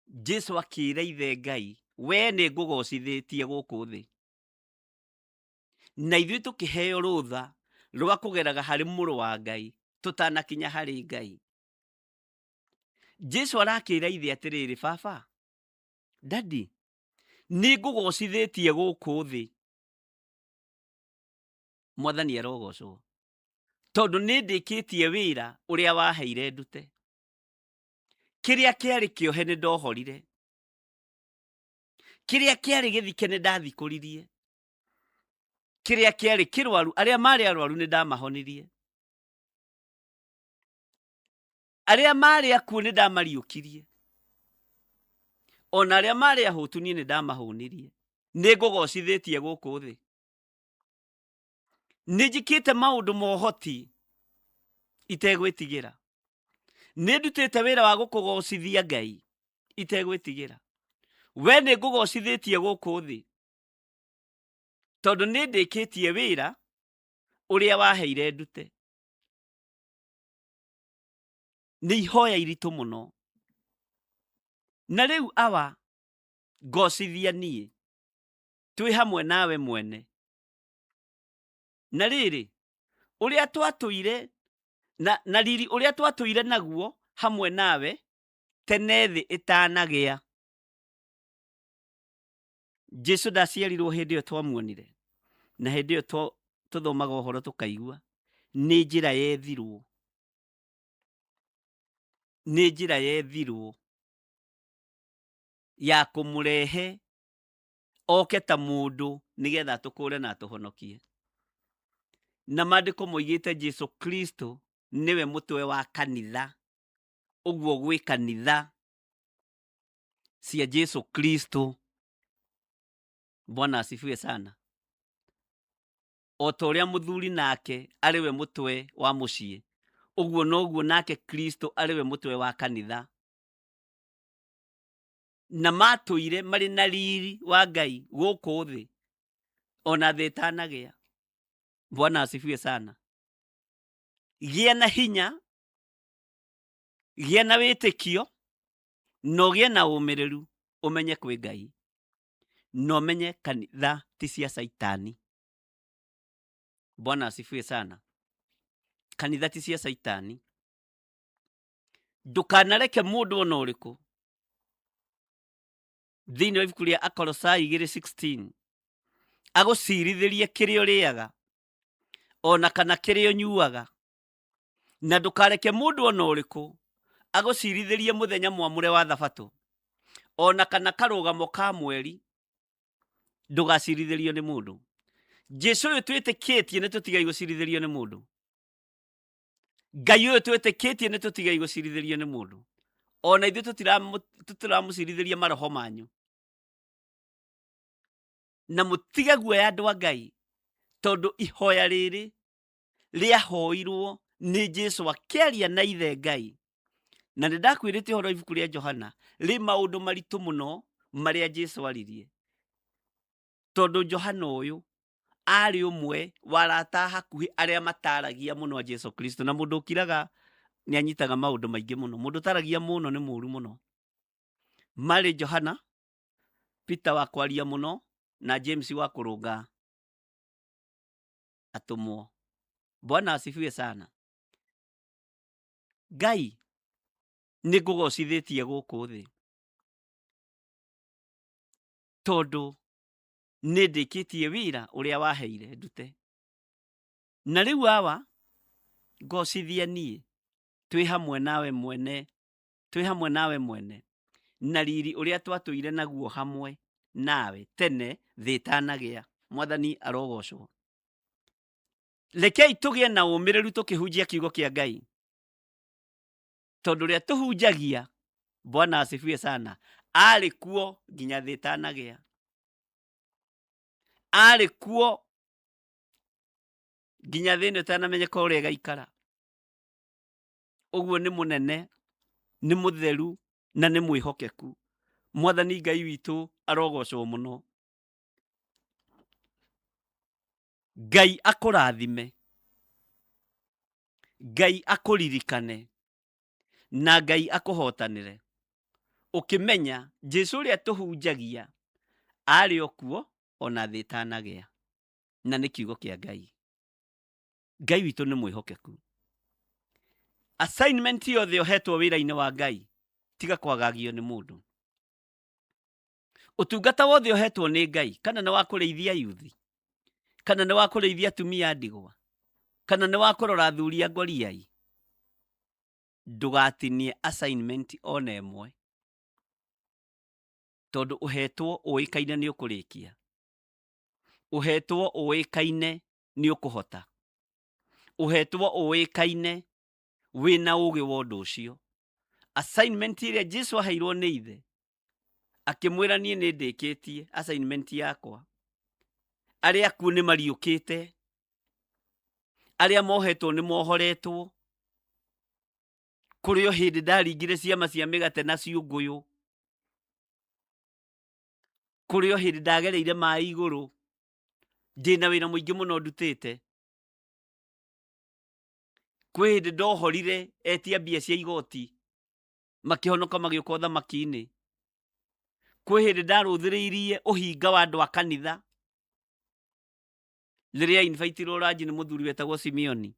Jesu akĩĩra ithe Ngai, we nĩ ngũgocithĩtie gũkũ thĩ. Na ithuĩ tũkĩheo rũtha rwa kũgeraga harĩ mũrũ wa Ngai tũtanakinya harĩ Ngai. Jesu arakĩĩra ithe atĩrĩrĩ, baba, Daddy, nĩ ngũgocithĩtie gũkũ thĩ. Mwathani arogocwo. Tondũ nĩ ndĩkĩtie wĩra ũrĩa waheire ndute. Kĩrĩa kĩarĩ kĩohe nĩ ndohorire. Kĩrĩa kĩarĩ gĩthike nĩ ndathikũririe. Kĩrĩa kĩarĩ kĩrwaru, arĩa marĩ arwaru nĩ ndamahonirie. Arĩa marĩ akuũ nĩ ndamariũkirie. Ona arĩa marĩ ahũtu niĩ nĩ ndamahũnirie. Nĩ ngũgocithĩtie gũkũ thĩ. Nĩ njĩkĩte maũndũ ma ũhoti itegwĩtigĩra. Nĩ ndutĩte wĩra wa gũkũgocithia Ngai itegwĩtigĩra. We nĩ ngũgocithĩtie gũkũ thĩ. Tondũ nĩ ndĩkĩtie wĩra ũrĩa waheire ndute. Nĩ ihoya iritũ mũno. Na rĩu awa ngocithia niĩ. Twĩ hamwe nawe mwene. Na rĩrĩ, ũrĩa twatũire na riri ũrĩa twatũire naguo hamwe nawe tene thĩ ĩtanagĩa. Jesu ndaciarirwo hĩndĩ ĩyo twamuonire. Na hĩndĩ ĩyo tũthomaga ũhoro tũkaigua. Nĩ njĩra yethirwo. Nĩ njĩra yethirwo ya kũmũrehe oke ta mũndũ nĩgetha tũkũre na tũhonokie. Na maandĩko moigĩte Jesu Kristo nĩwe mũtwe wa kanitha. Ũguo gwĩ kanitha cia Jesu Kristo. Bwana asifiwe sana. O ta ũrĩa mũthuri nake arĩwe mũtwe wa mũciĩ, ũguo noguo nake Kristo arĩwe mũtwe wa kanitha. Na matũire marĩ na riri wa Ngai gũkũ thĩ ona thĩ ĩtanagĩa. Bwana asifiwe sana. Gĩa na hinya, gĩa na wĩtĩkio, no gĩa na ũmĩrĩru, ũmenye kwĩ Ngai. No menye kanitha ti cia Saitani. Bwana asifiwe sana. Kanitha ti cia Saitani. Ndũkanareke mũndũ ona ũrĩkũ thĩinĩ wa ibuku rĩa Akolosai 2:16 agũcirithĩrie kĩrĩa ũrĩaga ona kana kĩrĩa ũnyuaga. Na ndũkareke mũndũ ona ũrĩkũ agũcirithĩrie mũthenya mwamũre wa Thabatũ ona kana karũgamo ka mweri. Ndũgacirithĩrio nĩ mũndũ. Jesu ũyũ twĩtĩkĩtie nĩ tũtigai gũcirithĩrio nĩ mũndũ. Ngai ũyũ twĩtĩkĩtie nĩ tũtigai gũcirithĩrio nĩ mũndũ. Ona ithuĩ tũtiramũcirithĩria maroho manyu. Na mũtige guoya andũ a Ngai, tondũ ihoya rĩrĩ rĩahoirwo nĩ Jesu akĩaria na ithe Ngai. Na nĩ ndakwĩrĩte ũhoro ibuku rĩa Johana rĩ maũndũ maritũ mũno marĩa Jesu aririe. Tondũ Johana ũyũ arĩ ũmwe wa arata hakuhĩ arĩa mataragia mũno a Jesu Kristo. Na mũndũ ũkiraga nĩ anyitaga maũndũ maingĩ mũno. Mũndũ ũtaragia mũno nĩ mũũru mũno. Marĩ Johana, Peter wa kwaria mũno na James wa kũrũnga atũmwo. Bwana asifiwe sana. Ngai nĩ ngũgocithĩtie gũkũ thĩ. Tondũ nĩ ndĩkĩtie wĩra ũrĩa waheire ndute. Na rĩu awa ngocithia niĩ twĩ hamwe nawe mwene. Twĩ hamwe nawe mwene. Na riri ũrĩa twatũire naguo hamwe nawe tene thĩ ĩtanagĩa. Mwathani arogocwo. Rekei tũgĩe na ũmĩrĩru tũkĩhunjia kiugo kĩa Ngai. Tondũ ũrĩa tũhunjagia, Bwana asifiwe sana, arĩ kuo nginya thĩ ĩtanagĩa. Arĩ kuo nginya thĩ ĩno ĩtanamenyeka ũrĩa ĩgaikara. Ũguo nĩ mũnene, nĩ mũtheru na nĩ mwĩhokeku. Mwathani Ngai witũ arogocwo mũno. Ngai akũrathime, Ngai akũririkane, na Ngai akũhotanĩre. Ũkĩmenya Jesũ ũrĩa tũhunjagia arĩ o kuo ona thĩ ĩtanagĩa, na nĩ kiugo kĩa Ngai. Ngai witũ nĩ mwĩhokeku. Assignment yothe ũhetwo wĩra-inĩ wa Ngai tiga kwagagio nĩ mũndũ. Ũtungata wothe ũhetwo nĩ Ngai, kana nĩ wa kũrĩithia yuthi, kana nĩ wa kũrĩithia atumia ndigwa, kana nĩ wa kũrora athuri a ngoriai, ndũgatinie assignment ona ĩmwe, tondũ ũhetwo ũĩkaine nĩ ũkũrĩkia, ũhetwo ũĩkaine nĩ ũkũhota, ũhetwo ũĩkaine wĩna ũũgĩ wa ũndũ ũcio. Assignment ĩrĩa Jesũ aheirwo nĩ ithe, akĩmwĩra niĩ nĩ ndĩkĩtie assignment yakwa. Arĩa akuũ nĩ mariũkĩte, arĩa mohetwo nĩ mohoretwo, kũrĩ o hĩndĩ ndaringire ciama cia mĩgate na ciũngũyũ, kũrĩ o hĩndĩ ndagereire maaĩ igũrũ, ndĩna wĩra mũingĩ mũno ndutĩte, kwĩ hĩndĩ ndohorire etia mbia cia igoti makĩhonoka magĩũka ũthamaki-inĩ, kwĩ hĩndĩ ndarũthĩrĩirie ũhinga wa andũ a kanitha rĩrĩa invaitirwo ranji nĩ mũthuri wetagwo Simeoni,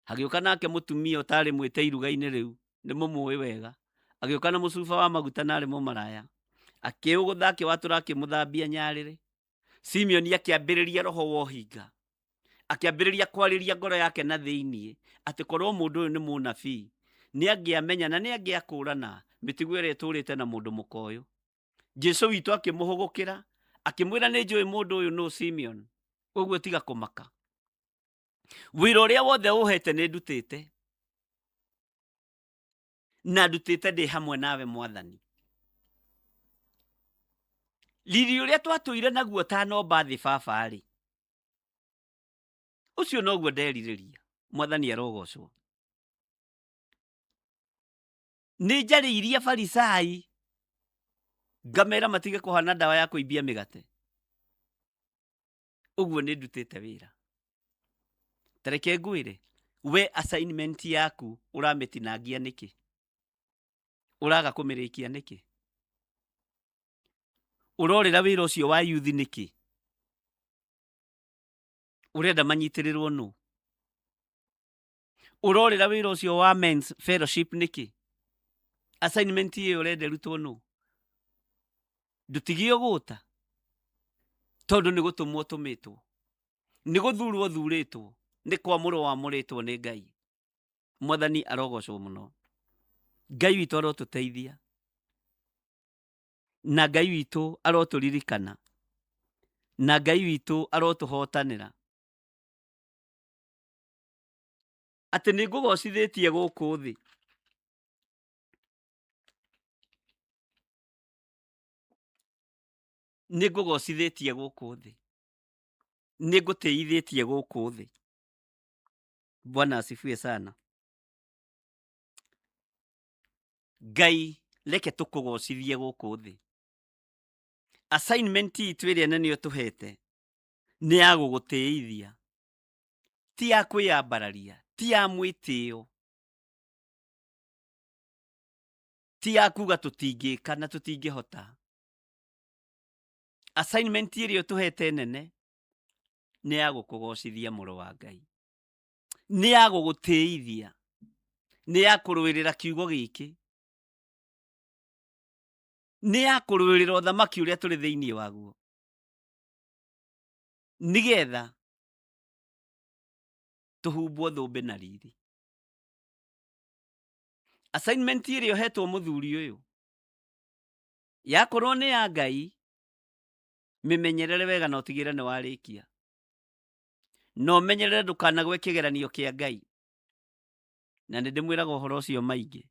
hagĩũka nake mũtumia ũtarĩ mwĩte iruga-inĩ rĩu, nĩ mũmũĩ wega, agĩũka na mũcuba wa maguta narĩ mũmaraya, akĩũgũtha akĩwatũra akĩmũthambia nyarĩrĩ. Simeoni akĩambĩrĩria roho wa ũhinga, akĩambĩrĩria kwarĩria ngoro yake na thĩiniĩ atĩ korwo mũndũ ũyũ nĩ mũnabii, nĩ angĩamenya na nĩ angĩakũrana mĩtugo ĩrĩa ĩtũrĩte na mũndũ mũkoyũ. Jesũ witũ akĩmũhũgũkĩra, akĩmwĩra nĩ njũĩ mũndũ ũyũ nũ Simeon, ũguo tiga kũmaka. Wĩra ũrĩa wothe ũhete nĩ ndutĩte, na ndutĩte ndĩ hamwe nawe Mwathani. Riri ũrĩa twatũire naguo tanomba thĩ baba-rĩ, ũcio noguo nderirĩria. Mwathani arogocwo. Nĩ njarĩirie Farisai ngamera matige kũhana ndawa ya kũimbia mĩgate, ũguo nĩ ndutĩte wĩra. Tareke ngwĩre, we assignment yaku ũramĩtinangia nĩkĩ? Ũraga kũmĩrĩkia nĩkĩ? Ũrorĩra wĩra ũcio wa yuthi nĩkĩ? Ũrenda manyitĩrĩrwo nũ? Ũrorĩra wĩra ũcio wa men's fellowship nĩkĩ? Assignment ĩyo ũrenda ĩrutwo nũ? Ndũtige ũgũta, tondũ nĩ gũtũmwo tũmĩtwo, nĩ gũthurwo thurĩtwo, nĩ kwamũrwo wamũrĩtwo nĩ Ngai. Mwathani arogocwo mũno. Ngai witũ arotũteithia, na Ngai witũ arotũririkana, na Ngai witũ arotũhotanĩra, atĩ nĩ ngũgocithĩtie gũkũ thĩ. Nĩ ngũgocithĩtie gũkũ thĩ, nĩ ngũtĩithĩtie gũkũ thĩ. Bwana asifiwe sana. Ngai reke tũkũgocithie gũkũ thĩ. Assignment itũ ĩrĩa nene ũtũhete nĩ ya gũgũtĩithia, ti ya kwĩyambararia, ti ya mwĩtĩo, ti ya kuga tũtingĩka na tũtingĩhota. Assignment ĩrĩa ũtũhete nene nĩ ya gũkũgocithia mũrũ wa Ngai, nĩ ya gũgũtĩithia, nĩ ya kũrũĩrĩra kiugo gĩkĩ, nĩ ya kũrũĩrĩra ũthamaki ũrĩa tũrĩ thĩinĩ waguo, nĩgetha tũhumbwo thũmbĩ na riri. Assignment ĩrĩa ũhetwo mũthuri ũyũ, yakorwo nĩ ya Ngai, mĩmenyerere wega na ũtigĩre nĩ warĩkia. No ũmenyerere ndũkanagwe kĩgeranio kĩa Ngai. Na nĩ ndĩmwĩraga ũhoro ũcio maingĩ.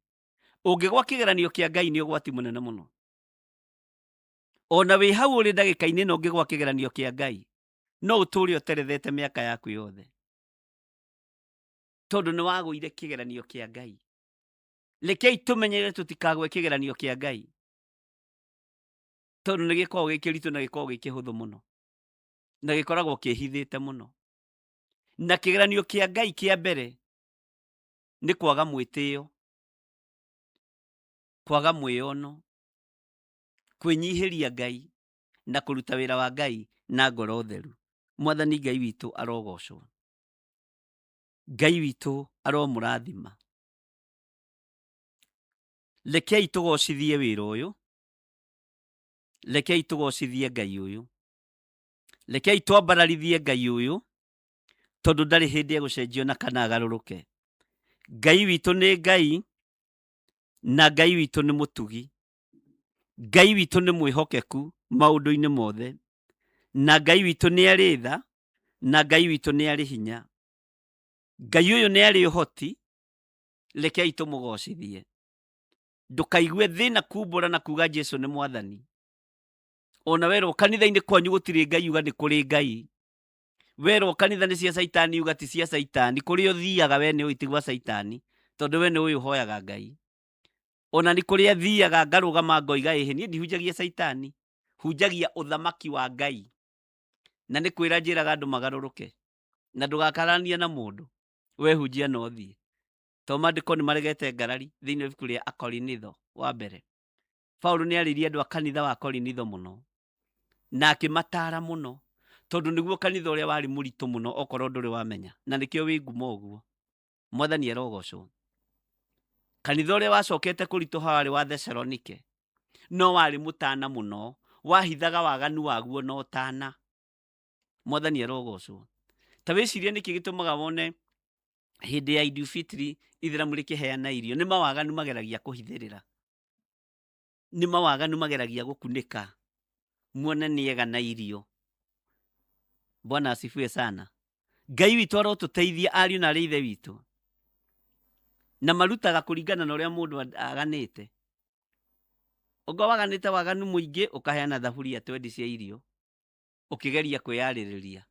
Ũngĩgwa kĩgeranio kĩa Ngai nĩ ũgwati mũnene mũno. Ona wĩ hau ũrĩ ndagĩka-inĩ na ũngĩgwa kĩgeranio kĩa Ngai, no ũtũũre ũterethete mĩaka yaku yothe, tondũ nĩ wagũire kĩgeranio kĩa Ngai. Rekei tũmenyere tũtikagwe kĩgeranio kĩa Ngai, tondũ nĩ gĩkoragwo gĩ kĩritũ na gĩkoragwo gĩ kĩhũthũ mũno, na gĩkoragwo kĩhithĩte mũno. Na kĩgeranio kĩa Ngai kĩa mbere nĩ kwaga mwĩtĩo, kwaga mwĩono, kwĩnyihĩria Ngai na kũruta wĩra wa Ngai na ngoro theru. Mwathani Ngai witũ arogocwo. Ngai witũ aromũrathima. Rekei tũgocithie wĩra ũyũ, rekei tũgocithie Ngai ũyũ, rekei twambararithie Ngai ũyũ, tondũ ndarĩ hĩndĩ egũcenjio na kana agarũrũke. Ngai witũ nĩ Ngai, na Ngai witũ nĩ mũtugi. Ngai witũ nĩ mwĩhokeku maũndũ-inĩ mothe, na Ngai witũ nĩ arĩ tha, na Ngai witũ nĩ arĩ hinya. Ngai ũyũ nĩ arĩ ũhoti, rekei tũmũgocithie. Ndũkaigue thĩna kumbũra na kuga Jesũ nĩ Mwathani. Ona werwo kanitha-inĩ kwanyu gũtirĩ Ngai, uga nĩ kũrĩ Ngai. Werwo kanitha nĩ cia Saitani, uga ti cia Saitani. Kũrĩa ũthiaga we nĩ ũĩ ti gwa Saitani, tondũ we nĩ ũĩ ũhoyaga Ngai. Ona nĩ kũrĩa thiaga ngarũgama ngoiga ĩhĩ niĩ ndihunjagia Saitani, hunjagia ũthamaki wa Ngai. Na nĩ kwĩra njĩraga andũ magarũrũke, na ndũgakarania na mũndũ, we hunjia no thiĩ. Tondũ maandĩko nĩ maregete ngarari thĩinĩ wa ibuku rĩa Akorinitho wa mbere. Paũlũ nĩ arĩirie andũ a kanitha wa Korinitho mũno, na akĩmataara mũno, tondũ nĩguo kanitha ũrĩa warĩ mũritũ mũno okorwo ndũrĩ wamenya, na nĩkĩo wĩ ngumo ũguo. Mwathani arogocwo. Kanitha ũrĩa wacokete kũritũha warĩ wa Thesalonike, no warĩ mũtana mũno, wahithaga waganu waguo no tana. Mwathani arogocwo. Ta wĩcirie nĩkĩ gĩtũmaga wone hĩndĩ ya Idul Fitri Ithĩramu rĩkĩheana irio, nĩ mawaganu mageragia kũhithĩrĩra, nĩ mawaganu mageragia gũkunĩka, muone nĩega na irio. Bwana asifiwe sana. Ngai witũ arotũteithia ariũ na arĩ ithe witũ, na marutaga kũringana na ũrĩa mũndũ aganĩte. Ũngĩ waganĩte waganu mũingĩ, ũkaheana thaburia 20 cia irio, ũkĩgeria kwĩyarĩrĩria.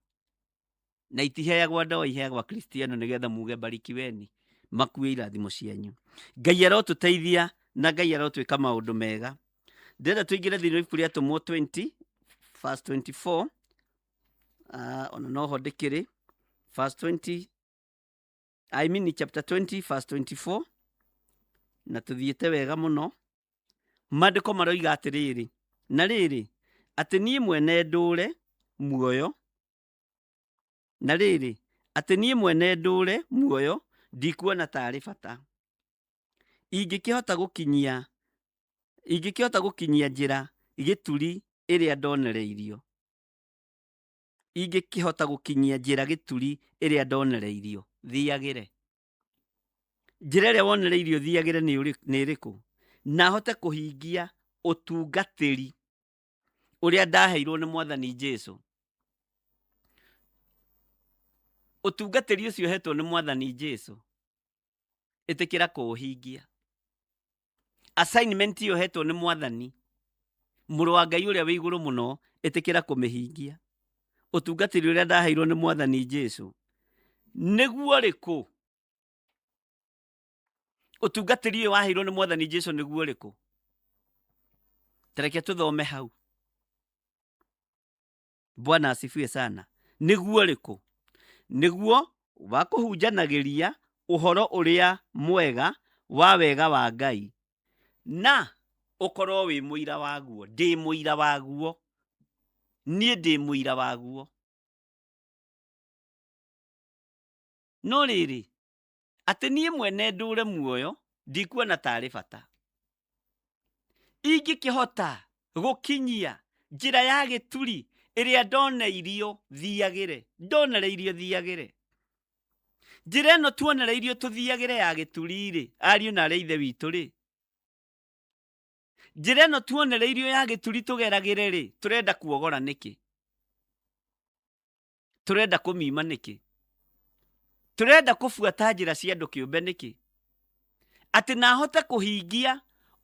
Na itiheagwo ndawa, iheagwo Kristiano nĩgetha muge barikiweni, makue irathimo cianyu. Ngai arotũteithia na Ngai arotwĩka maũndũ mega. Ndĩrenda tũingĩre thĩinĩ wa ibuku rĩa Atũmwo 20 verse 24. Ona noho ndĩkĩrĩ verse 20, chapter 20 verse 24, na tũthiĩte wega mũno. Maandĩko maroiga atĩrĩrĩ, na rĩrĩ, atĩ niĩ mwene ndũũre muoyo, na rĩrĩ, atĩ niĩ mwene ndũũre muoyo, ndikuona tarĩ bata. Ingĩkĩhota gũkinyia njĩra gĩturi ĩrĩa ndonereirio. Ingĩkĩhota gũkinyia njĩra gĩturi ĩrĩa ndonereirio, thiagĩre. Njĩra ĩrĩa wonereirio thiagĩre nĩ ĩrĩkũ? Na hote kũhingia ũtungatĩri ũrĩa ndaheirwo nĩ Mwathani Jesũ. Ũtungatĩri ũcio hetwo nĩ Mwathani Jesũ, ĩtĩkĩra kũũhingia. Assignment ĩyo hetwo nĩ Mwathani, Mũrũ wa Ngai ũrĩa wĩ igũrũ mũno, ĩtĩkĩra kũmĩhingia. Ũtungatĩri ũrĩa ndaheirwo nĩ Mwathani Jesũ nĩguo rĩkũ? Ũtungatĩri ũyũ waheirwo nĩ Mwathani Jesũ nĩguo rĩkũ? Tareke tũthome hau. Bwana asifiwe sana. Nĩguo rĩkũ? Nĩguo wa kũhunjanagĩria ũhoro ũrĩa mwega wa wega wa Ngai, na ũkorwo wĩ mũira waguo. Ndĩ mũira waguo. Niĩ ndĩ mũira waguo. No rĩrĩ, atĩ niĩ mwene ndũũre muoyo, ndikuona tarĩ bata. Ingĩkĩhota gũkinyia njĩra ya gĩturi ĩrĩa ndonereirio, thiagĩre. Ndonereirio, thiagĩre. Njĩra ĩno tuonereirio tũthiagĩre ya gĩturi-rĩ, ariũ na arĩ ithe witũ-rĩ, njĩra ĩno tuonereirio ya gĩturi tũgeragĩre-rĩ, tũrenda kuogora nĩkĩ? Tũrenda kũmima nĩkĩ? Tũrenda kũbuata njĩra cia andũ kĩũmbe nĩkĩ? Atĩ nahote kũhingia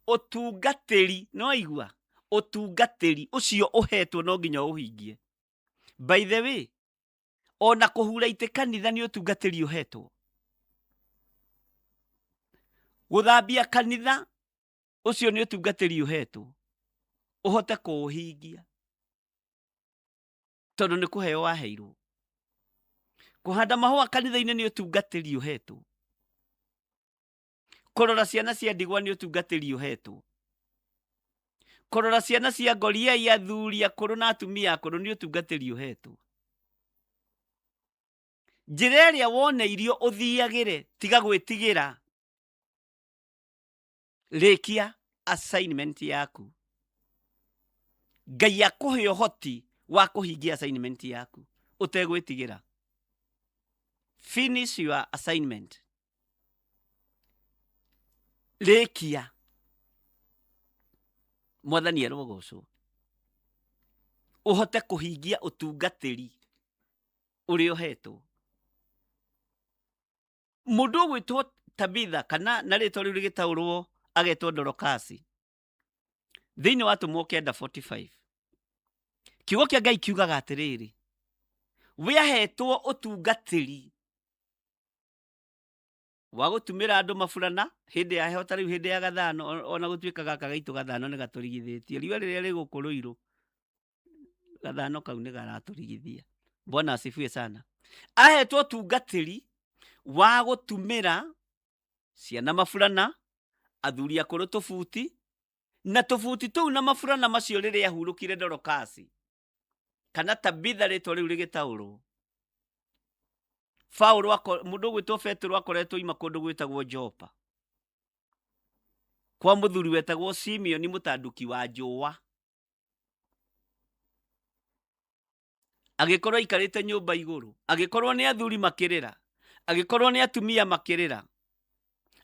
ũtungatĩri, no igua, ũtungatĩri ũcio ũhetwo no nginya ũhingie. By the way, ona kuhura ite kanitha ni utungatiri uhetwo. Guthambia kanitha ucio ni utungatiri uhetwo. Uhote kuuhingia. Tondu ni kuheo waheirwo. Kuhanda mahua kanitha-ini ni utungatiri uhetwo. Kurora ciana cia ndigwa ni utungatiri uhetwo. Kurora ciana cia ngoria ya athuri akuru na atumia akuru ni utungatiri uhetwo. Njira iria woneirio uthiagire tiga gwitigira. Rikia assignment yaku. Ngai akuhe uhoti wa kuhingia assignment yaku utegwitigira. Finish your assignment. Rikia. Mwathani arogocwo. Uhote kuhingia utungatiri uri uhetwo. Mundu gwitwo Tabitha kana na ritwa riu rigitaurwo agetwo Dorokasi. Thiini wa Tumwo 9:45. Kiugo kia Ngai kiugaga atiriri. We ahetwo utungatiri wa gutumira andu mafurana hindi ya heho tariu hindi ya gathano ona gutuika gaka gaitu gathano ni gaturigithitie riwa riria rigukuruiru gathano kau ni garaturigithia. Bwana asifiwe sana. Ahetwo utungatiri wa gutumira ciana mafurana athuri akuru tufuti na tufuti tuu na mafurana macio riria ahurukire Dorokasi kana Tabitha ritwa riu rigitaurwo. Paulo mundu gwitwo Petro akoretwo ima kundu gwitagwo Jopa. Kwa muthuri wetagwo Simeon mutanduki wa njũa. Agikorwo ikarite nyumba iguru, agikorwo ni athuri makirira, agikorwo ni atumia makirira,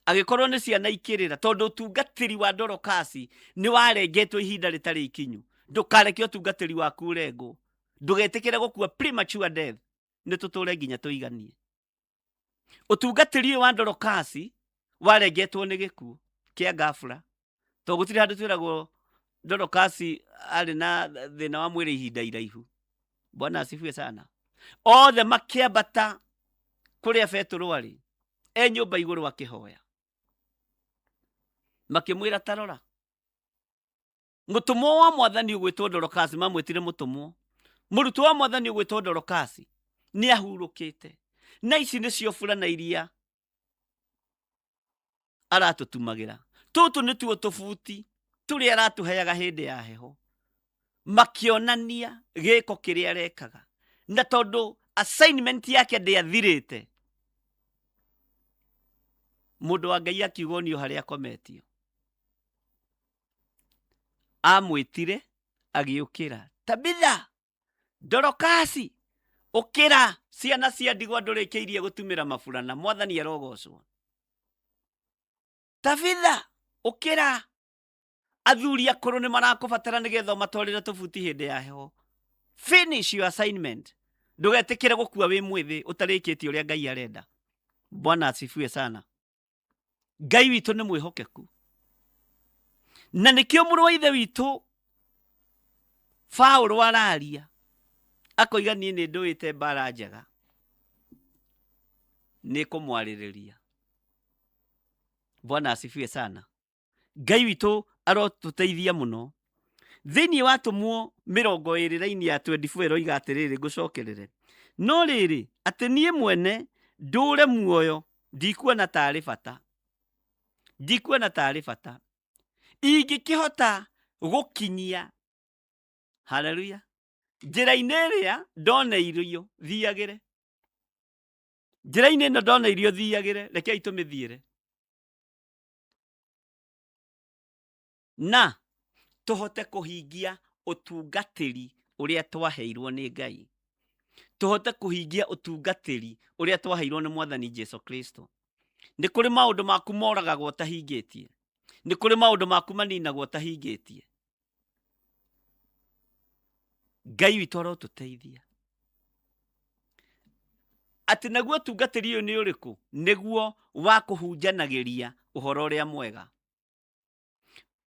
agikorwo ni ciana ikirira tondu utungatiri wa Dorokasi ni warengetwo ihinda ritari ikinyu. Ndukareke utungatiri waku urengo. Ndugetikire gukua premature death. Ni tuture nginya tuiganie. Utungatiri wa Dorokasi warengetwo ni gikuo kia gafura. To gutiri handu twiragwo Dorokasi ari na thina wa mwiri ihinda iraihu. Bwana asifiwe sana. Othe makiambata kuria Petro ari nyumba iguru wakihoya. Makimwira tarora. Mutumwo wa Mwathani ugwitwo Dorokasi mamwitire mutumwo. Murutwo wa Mwathani ugwitwo Dorokasi ni ahurukite. Na ici nicio furana iria aratutumagira. Tutu ni tuo tufuti turi aratuheaga hindi ya heho. Makionania giko kiria arekaga. Na tondu assignment yake ndiathirite. Mundu wa Ngai akiugonio haria akometio. Amwitire agiukira. Tabitha, Dorokasi, ukira ciana cia ndigwa ndurikiirie gutumira mafurana. Mwathani arogocwo. Tabitha, ukira athuri akuru ni marakubatara nigetha matorire tufuti hindi ya heho. Finish your assignment. Ndugetikire gukua wi mwithi utarikitie uria Ngai arenda. Bwana asifiwe sana. Ngai witu ni mwihokeku. Na nikio muru wa ithe witu Paulo araria akoiga nie ni nduite mbara njega ni kumwaririria. Bwana asifiwe sana. Ngai witu arotuteithia muno. Thiini wa Tumwo 20 raini ya 24 oiga atiriri ngucokerere. No riri ati nie mwene ndure muoyo ndikuona tari bata. Ndikuona tari bata. Ingikihota gukinyia. Haleluya. Njira-ini iria ndoneirio thiagire. Njira-ini ino ndoneirio thiagire. Rekei tumithiire. Na tuhote kuhingia utungatiri uria twaheirwo ni Ngai. Tuhote kuhingia utungatiri uria twaheirwo ni Mwathani Jesu Kristo. Ni kuri maundu maku moragagwo tahingitie. Ni kuri maundu maku maninagwo tahingitie. Ngai witu arotuteithia. Ati naguo utungatiri uyu ni uriku? Niguo wa kuhunjanagiria uhoro uria mwega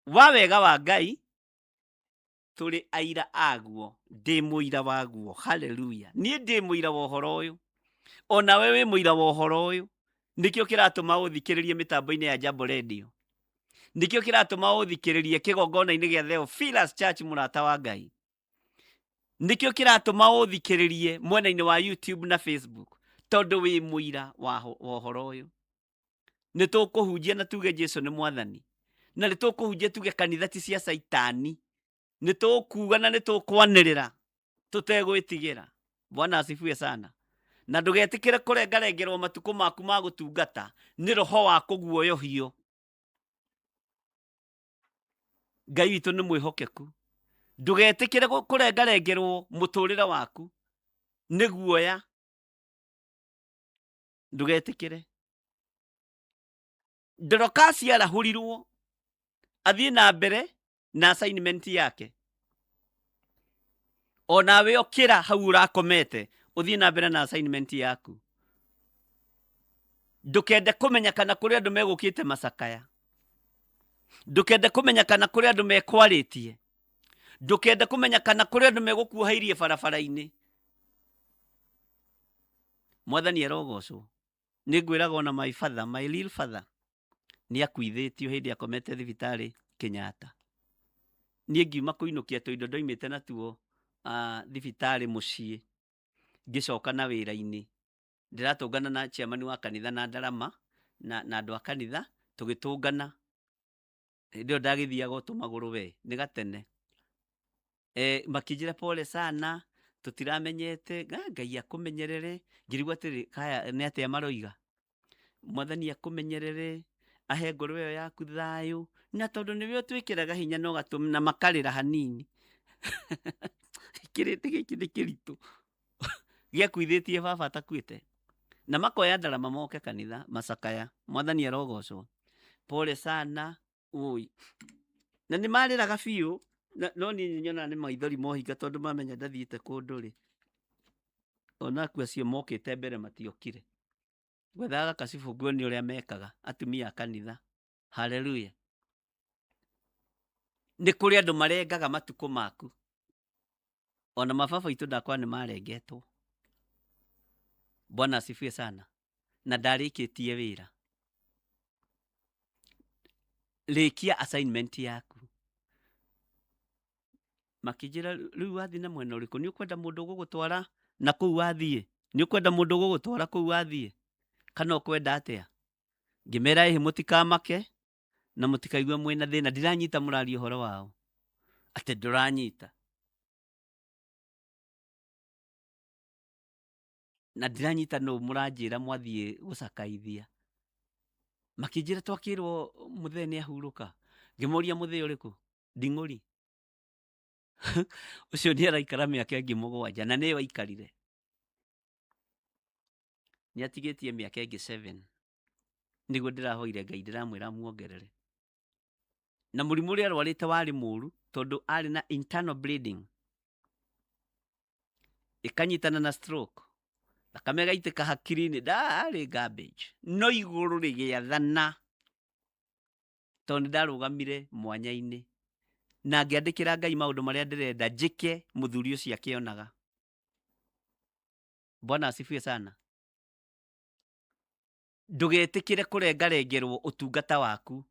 wa wega wa Ngai tũrĩ aira aguo, ndĩ mũira waguo. Haleluya. Niĩ ndĩ mũira wa ũhoro ũyũ, ona we wĩ mũira wa ũhoro ũyũ. Nĩkĩo kĩratũma ũthikĩrĩrie mĩtambo-inĩ ya Jambo Radio, nĩkĩo kĩratũma ũthikĩrĩrie kĩgongona-inĩ gĩa Theophilus Church mũrata wa Ngai, nĩkĩo kĩratũma ũthikĩrĩrie mwena-inĩ wa YouTube na Facebook, tondũ wĩ mũira wa ũhoro ũyũ. Nĩ tũkũhunjia na tuge Jesũ nĩ mwathani, na nĩ tũkũhunjia tuge kanitha ti cia Saitani, nĩ tũkuga na nĩ tũkwanĩrĩra tũtegwĩtigĩra. Bwana asifiwe sana. Na ndũgetĩkĩre kũrengarengerwo matukũ maku ma gũtungata nĩ roho wa kũguoyohio. Ngai witũ nĩ mwĩhokeku. Ndũgetĩkĩre kũrengarengerwo mũtũrĩre waku nĩ guoya. Ndũgetĩkĩre. Dorcas arahũrirwo athiĩ na mbere na assignment yake. Onawe okĩra hau ũrakomete ũthiĩ na mbere na assignment yaku. Ndũkende kũmenya kana kũrĩ andũ megũkĩte macakaya. Ndũkende kũmenya kana kũrĩ andũ mekwarĩtie. Ndũkende kũmenya kana kũrĩ andũ megũkuohairie barabara-inĩ. Mwathani erogocwo. Nĩ ngwĩraga ona my father, my real father, nĩ akuithĩtio hĩndĩ akomete thibitarĩ Kenyatta. Niĩ ngiuma kũinũkia tũindo ndoimĩte natuo thibitarĩ mũciĩ, ngĩcoka na wĩra-inĩ. Ndĩratũngana na chairman wa kanitha na ndarama na andũ a kanitha, tũgĩtũngana. Hĩndĩ ĩyo ndagĩthiaga tũmagũrũ we, nĩ gatene. Makĩnjĩra pole sana, tũtiramenyete, Ngai akũmenyerere. Ngĩrigwo atĩrĩ, kaya nĩ atĩa maroiga? Mwathani akũmenyerere, ahe ngoro ĩyo yaku thayũ, na tondũ nĩwe ũtwĩkĩraga hinya na ũgatũma na makarĩra hanini. Kĩrĩti gĩkĩ nĩ kĩritũ. Gĩakuithĩtie baba atakuĩte. Na makoya ndarama moke kanitha macakaya. Mwathani arogocwo. Pole sana. Ui. Na nĩ marĩraga biũ. No niĩ nyona nĩ maithori mohinga tondũ mamenya ndathiĩte kũndũ rĩ. Ona aku acio mokĩte mbere matiokire. Gwethaga kacibu nguoni ũrĩa mekaga atumia a kanitha. Haleluya. Nĩ kũrĩ andũ marengaga matukũ maku. Ona mababa itũ ndakwa nĩ marengetwo. Bwana asifiwe sana. Na ndarĩkĩtie wĩra. Rĩkia assignment yaku. Makĩnjĩra rĩu wathiĩ na mwena ũrĩkũ? Nĩ ũkwenda mũndũ gũgũtwara na kũu wathiĩ? Nĩ ũkwenda mũndũ gũgũtwara kũu wathiĩ? Kana ũkwenda atĩa? Ngĩmera ĩhĩ mũtikamake na mũtikaigue mwĩna thĩna. Ndiranyita mũraria ũhoro wao. Atĩ ndũranyita. Na ndiranyita no mũranjĩra mwathiĩ gũcakaithia. Makĩnjĩra twakĩrwo mũthee nĩ ahurũka. Ngĩmoria mũthee ũrĩkũ? Nding'ũri. Ũcio nĩ araikara mĩaka ĩngĩ 7 na nĩyo aikarire. Nĩ atigĩtie mĩaka ĩngĩ 7. Nĩguo ndĩrahoire Ngai, ndĩramwĩra muongerere. Na mũrimũ ũrĩa arwarĩte warĩ mũru tondũ arĩ na internal bleeding. Ikanyitana na stroke. Thakame gaitĩka hakiri-inĩ, ndarĩ garbage. No igũrũ rĩgĩathana. Tondũ ndarũgamire mwanya-inĩ. Na ngĩandĩkĩra Ngai maũndũ marĩa ndĩrenda njĩke mũthuri ũcio akĩonaga. Bwana asifiwe sana. Ndũgetĩkĩre kũrengarengerwo ũtungata waku.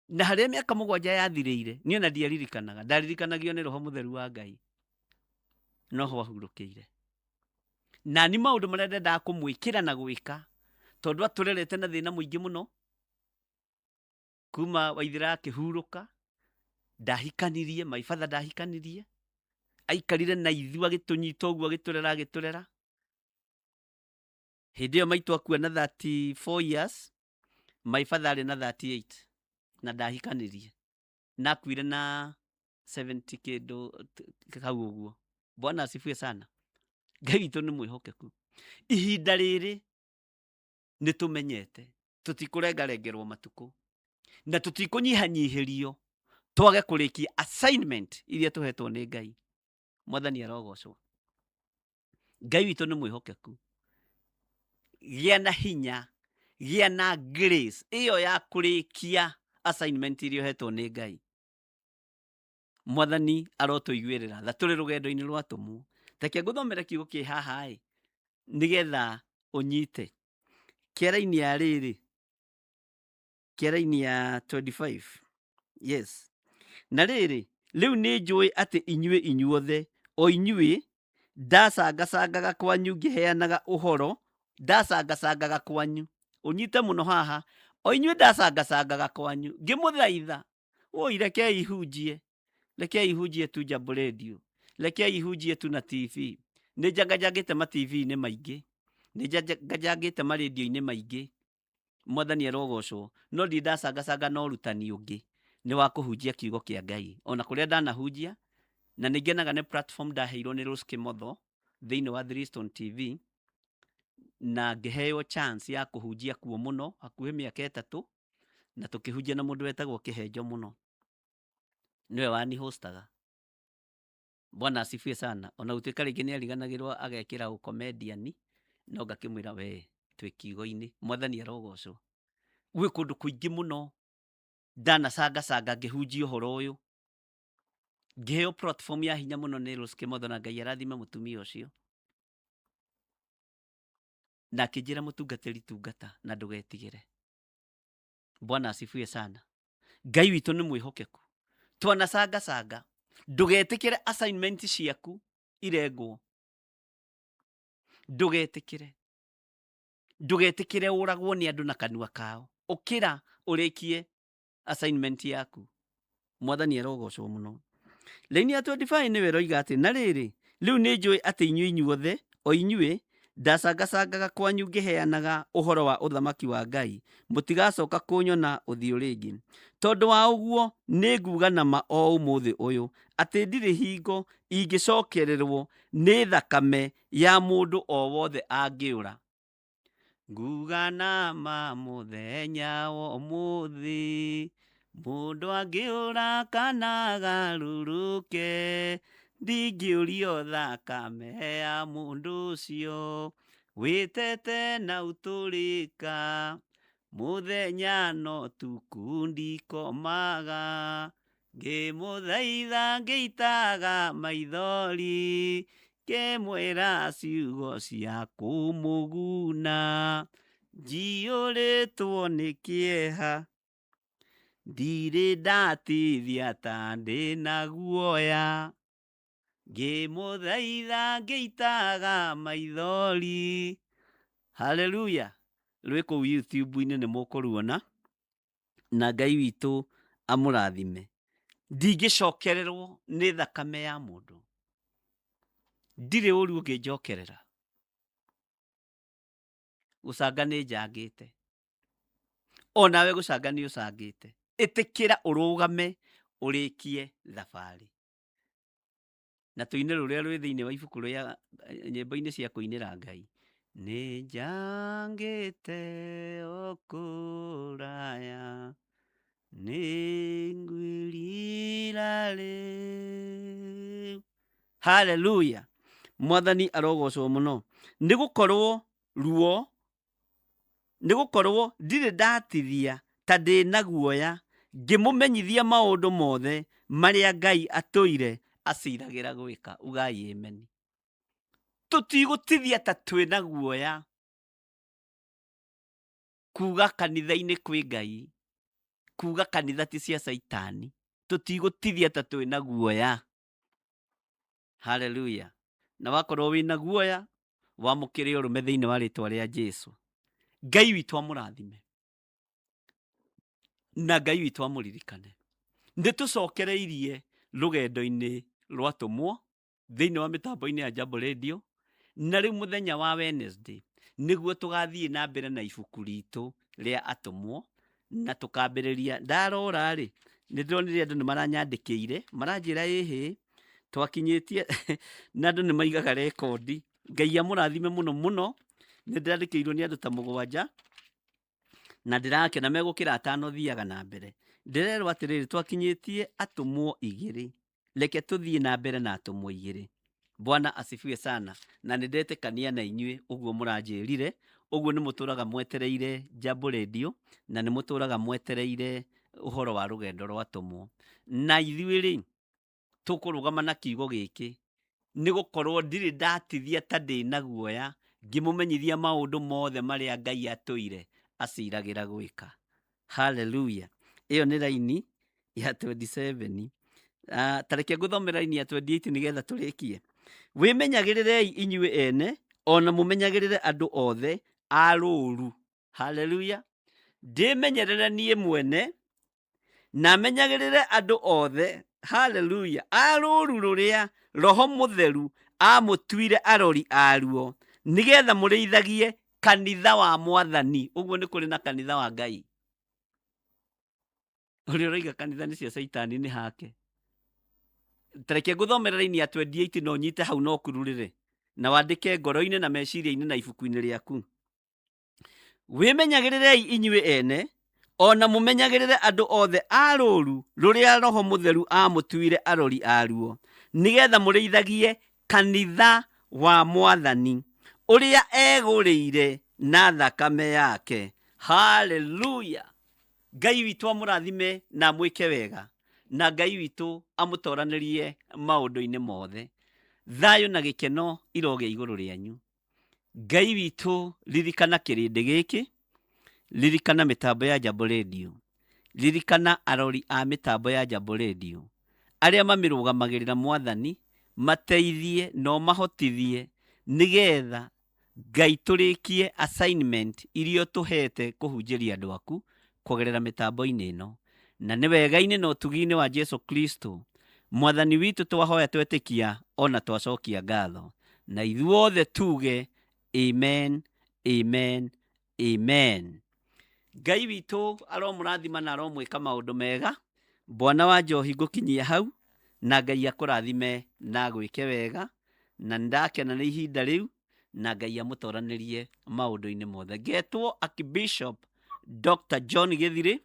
Na harĩa mĩaka 7 yathirĩire, niĩ ona ndiaririkanaga. Ndaririkanagio nĩ Roho Mũtheru wa Ngai. No ho ahurũkĩire. Na nĩ maũndũ marĩa ndendaga kũmwĩkĩra na gwĩka, tondũ atũrerete na thĩna mũingĩ mũno. Kuma Waithĩra akĩhurũka, ndahikanirie, my father ndahikanirie. Aikarire na ithuĩ agĩtũnyita ũguo agĩtũrera. Hĩndĩ ĩyo maitũ akua na 34 years, my father arĩ na 38 na ndahikanirie. Na akuire na 70 kĩndũ hau ũguo. Bwana asifiwe sana. Ngai witũ nĩ mwĩhokeku. Ihinda rĩrĩ nĩ tũmenyete tũtikũrengarengerwo matukũ na tũtikũnyihanyihĩrio twage kũrĩkia assignment iria tũhetwo nĩ Ngai. Mwathani arogocwo. Ngai witũ nĩ mwĩhokeku. Gĩa na hinya, gĩa na grace ĩyo ya kũrĩkia assignment iria hetwo nĩ Ngai. Mwathani arotũiguĩrĩra tha tũrĩ rũgendo-inĩ rwatũmwo. Reke ngũthomere kiugo kĩ haha nĩgetha ũnyite. Kĩara-inĩ ya rĩrĩ, kĩara-inĩ ya 25. Yes. Na rĩrĩ, rĩu nĩ njũĩ atĩ inyuothe, o inyuĩ ndacangacangaga kwanyu ngĩheanaga ũhoro, ndacangacangaga kwanyu. Ũnyite mũno haha, o inyuĩ ndacangacangaga kwanyu ngĩmũthaitha, oi rekei hunjie. Rekei ihunjie tu Jambo Radio. Rekei ihunjie tu na TV. Nĩ njangajangĩte ma TV-inĩ maingĩ. Nĩ njangajangĩte ma radio-inĩ maingĩ. Mwathani arogocwo. No ndi ndacangacanga na ũrutani ũngĩ. Nĩ wa kũhunjia kiugo kĩa Ngai. Ona kũrĩa ndanahunjia, na nĩ ngenaga nĩ platform ndaheirwo nĩ Rose Kimotho thĩinĩ wa Three Stone TV. Na ngĩheo chance ya kũhunjia kuo mũno hakuhĩ mĩaka 3. Na tũkĩhunjia na mũndũ wetagwo Kĩhenjo mũno. Niwe wani hostaga. Bwana asifiwe sana. Ona gũtuĩka rĩngĩ nĩ ariganagĩrwo agekĩra ũkomediani, no ngakĩmwĩra we twĩ kiugo-inĩ. Mwathani arogocwo. Gwĩ kũndũ kũingĩ mũno ndanacangacanga ngĩhunjia ũhoro ũyũ. Ngĩheo platform ya hinya mũno nĩ Rose Kimotho, na Ngai arathime mũtumia ũcio. Na akĩnjĩra mũtungatĩri tungata na ndũgetigĩre. Bwana asifiwe sana. Ngai witũ nĩ mwĩhokeku. Twanacangacanga. Ndũgetĩkĩre assignment ciaku irengwo. Ndũgetĩkĩre. Ndũgetĩkĩre ũragwo nĩ andũ na kanua kao. Ũkĩra ũrĩkie assignment yaku. Mwathani arogocwo mũno. Laini ya 25 nĩwe roiga atĩ, na rĩrĩ, rĩu nĩ njũĩ atĩ inyuothe, o inyuĩ ndacangacangaga kwanyu ngĩheanaga ũhoro wa ũthamaki wa Ngai, mũtigacoka kũnyona ũthiũ rĩngĩ. Tondũ wa ũguo nĩ nguga na ma o ũmũthĩ ũyũ atĩ ndirĩ hingo ingĩcokererwo nĩ thakame ya mũndũ o wothe angĩũra. Nguga na ma mũthenya wa ũmũthĩ, mũndũ angĩũra kana garũrũke, ndingĩũrio thakame ya mũndũ ũcio, wĩtete na ũtũrĩka, mũthenya no tuku ndikomaga, ngĩmũthaitha ngĩitaga maithori, ngĩmwĩra ciugo cia kũmũguna, njiyũrĩtwo nĩ kĩeha, ndirĩ ndatithia ta ndĩna guoya, ngĩmũthaitha ngĩitaga maithori. Haleluya. Rwĩ kũu YouTube-inĩ nĩ mũkũruona, na Ngai witũ amũrathime. Ndingĩcokererwo nĩ thakame ya mũndũ. Ndirĩ ũru ũngĩnjokerera. Gũcanga nĩ njangĩte. Onawe gũcanga nĩ ũcangĩte. Ĩtĩkĩra ũrũgame ũrĩkie thabarĩ. Na tũine rũrĩa rwĩ thĩinĩ wa ibuku rĩa nyĩmbo-inĩ cia kũinĩra Ngai. Nĩ njangĩte o kũraya, nĩ ngwĩrira rĩu. Haleluya. Mwathani arogocwo mũno. Nĩgũkorwo ndirĩ ndatithia ta ndĩna guoya, ngĩmũmenyithia maũndũ mothe marĩa Ngai atũire aciragĩra gwĩka. Ugai amen. Tũtigũtithia ta twĩna guoya kuga kanitha-inĩ kwĩ Ngai, kuga kanitha ti cia Saitani. Tũtigũtithia ta twĩna guoya. Haleluya. Na wakorwo wĩna guoya, wamũkĩre ũrũme thĩinĩ wa rĩtwa rĩa Jesũ. Ngai witũ amũrathime. Na Ngai witũ amũririkane. Nĩtũcokereirie rũgendo-inĩ rwatũmwo thĩinĩ wa mĩtambo-inĩ ya Jambo Radio. Na rĩu mũthenya wa Wednesday nĩguo tũgathiĩ na mbere na ibuku ritũ rĩa atũmwo, na tũkambĩrĩria. Ndarora rĩ, nĩndĩronire andũ nĩmaranyandĩkĩire, maranjĩra ĩhĩ twakinyĩtie na andũ nĩmaigaga rekondi. Ngai amũrathime mũno mũno. Nĩndĩrandĩkĩirwo nĩ andũ ta 7 na ndĩrakena megũkĩra 5 thiaga na mbere. Ndĩrerwo atĩrĩrĩ, twakinyĩtie atũmwo 2, reke tũthiĩ na mbere na atũmwo 2. Bwana asifiwe sana. Na nĩndetĩkania na inyuĩ ũguo mũranjĩrire, ũguo nĩ mũtũraga mwetereire Jambo Radio, na nĩ mũtũraga mwetereire uhoro wa rugendo rwatumwo na ithuĩ tũkũrũgama na kiugo gĩkĩ nĩ gũkorwo ndirĩ ndatithia ta ndĩ na guoya ngĩmũmenyithia maũndũ mothe marĩa Ngai atũire aciragĩra gwĩka. Haleluya. Ĩyo nĩ raini ya 27. Tareke ngũthomera raini ya 28 nĩgetha tũrĩkie. Wĩmenyagĩrĩrei inyuĩ ene ona mũmenyagĩrĩre andũ othe a rũũru. Haleluya. Ndĩmenyerere niĩ mwene na menyagĩrĩre andũ othe. Haleluya. A rũũru rũrĩa Roho Mũtheru amũtuire arori aruo nĩgetha mũrĩithagie kanitha wa Mwathani. Ũguo nĩ kũrĩ na kanitha wa Ngai. Ũrĩa ũroiga kanitha nĩ cia Saitani nĩ hake. Tareke ngũthomera raini ya 28 no nyite hau no kururĩre na wandĩke ngoro-inĩ na meciria-inĩ na ibuku-inĩ rĩaku. Wĩmenyagĩrĩrei inyuĩ ene ona mũmenyagĩrĩre andũ othe a rũũru rũrĩa Roho Mũtheru amũtuire arori aruo nĩgetha mũrĩithagie kanitha wa Mwathani ũrĩa egũrĩire na thakame yake. Haleluya. Ngai witũ amũrathime na mwĩke wega na Ngai witũ amũtoranĩrie maũndũ-inĩ mothe. Thayũ na gĩkeno irogĩa igũrũ rĩanyu. Ngai witũ ririkana kĩrĩndĩ gĩkĩ, ririkana mĩtambo ya Jambo Radio, ririkana arori a mĩtambo ya Jambo Radio arĩa mamĩrũgamagĩrĩra Mwathani, mateithie no mahotithie nĩgetha Ngai tũrĩkie assignment iria tũhete kũhunjĩria andũ aku kũgerera mĩtambo-inĩ ĩno. Na nĩ wega-inĩ na ũtugi-inĩ wa Jesu Kristo Mwathani witũ twahoya twetĩkia ona twacokia ngatho. Na ithuothe tuge amen, amen, amen. Ngai witũ aromũrathima na aromwĩka maũndũ mega. Bwana wa njohi ngũkinyia hau na Ngai akũrathime na gwĩke wega na ndakena nĩ ihinda rĩu na Ngai amũtoranĩrie maũndũ-inĩ mothe. Ngetwo Archbishop Dr. John Gĩthirĩ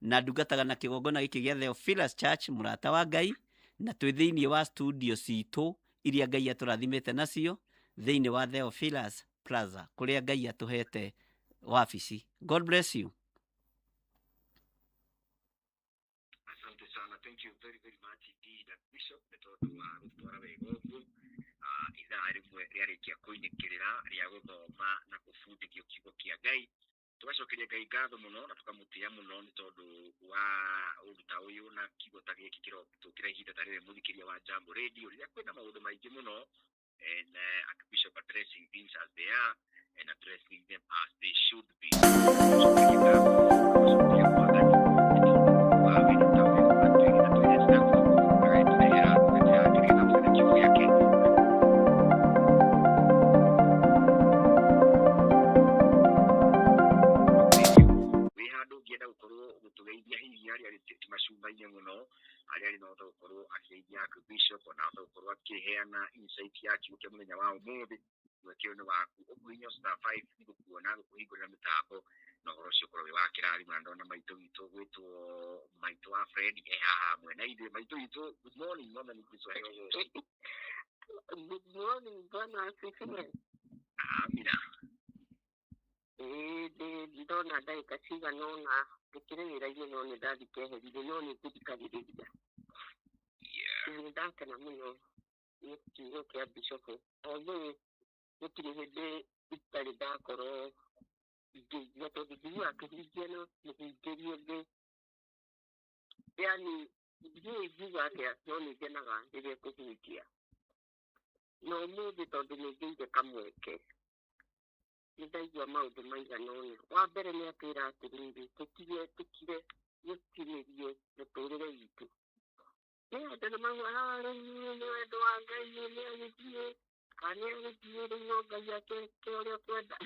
na ndungataga na kĩgongona gĩkĩ gĩa Theophilus Church mũrata wa Ngai, na twĩ thĩinĩ wa studio citũ iria Ngai atũrathimĩte nacio thĩinĩ wa Theophilus Plaza kũrĩa Ngai atũhete wabici. God bless you. Asante sana. Thank you very, very much indeed, Bishop. Nĩtondũ wa gũtwara wega ũguo ithaa rĩmwe rĩarĩkia kũinĩkĩrĩra rĩa gũthoma na gũbundithio kiugo kĩa Ngai. Tugacokeria Ngai ngatho mũno na tukamũtĩa mũno nĩ tondũ wa ũruta ũyũ na kiugo ta gĩkĩ kĩrokĩra ihinda ta rĩrĩ mũthikĩria wa Jambo Radio rĩrĩa kwĩna maũndũ maingĩ mũno and Archbishop addressing things as they are and addressing them as they should be. Macumba-inĩ mũno arĩa arĩ nohota gũkorwo akĩgeithia Archbishop ona nohota gũkorwo akĩheana insight ya kiugo kĩa mũthenya wa ũmũthĩ. Mweke ũyũ nĩ waku, ũkũhinya *5 nĩ gũkuona gũkũhingũrĩra mĩtambo na ũhoro ũcio ũkorwo wĩ wa kĩrathimo. Na ndona maitũ witũ gwĩtwo maitũ wa Fred haha mwena ithuĩ. Maitũ witũ, good morning. Mwathani Kristo aheo gũco. Good morning, Bwana asifiwe. Amina. Ndona ndagĩka cigana ũna ndĩkĩrĩ wĩra-inĩ no nĩ ndathikeheririe no nĩ ngũthikagĩrĩria. Na nĩ ndakena mũno nĩ kiugo kĩa Bishop. Although gũtirĩ hĩndĩ itarĩ ndakorwo ngĩigua tondũ njiguaga akĩhunjia no mũhunjĩrie ũngĩ. Yani ndiũĩ ngiuga atĩa no nĩ ngenaga rĩrĩa kũhunjia. Na ũmũthĩ tondũ nĩ ngĩire kamweke nĩ ndaigua maũndũ maigana ũna. Wa mbere nĩ atwĩra atĩrĩrĩ tũtige gũtinĩrio mũtũrĩre witũ. Nĩ andũ nĩ mauga rĩu nĩ wendo wa Ngai nĩ agĩthiĩ kana nĩ agĩthiĩ rĩu no Ngai akeke ũrĩa kwenda.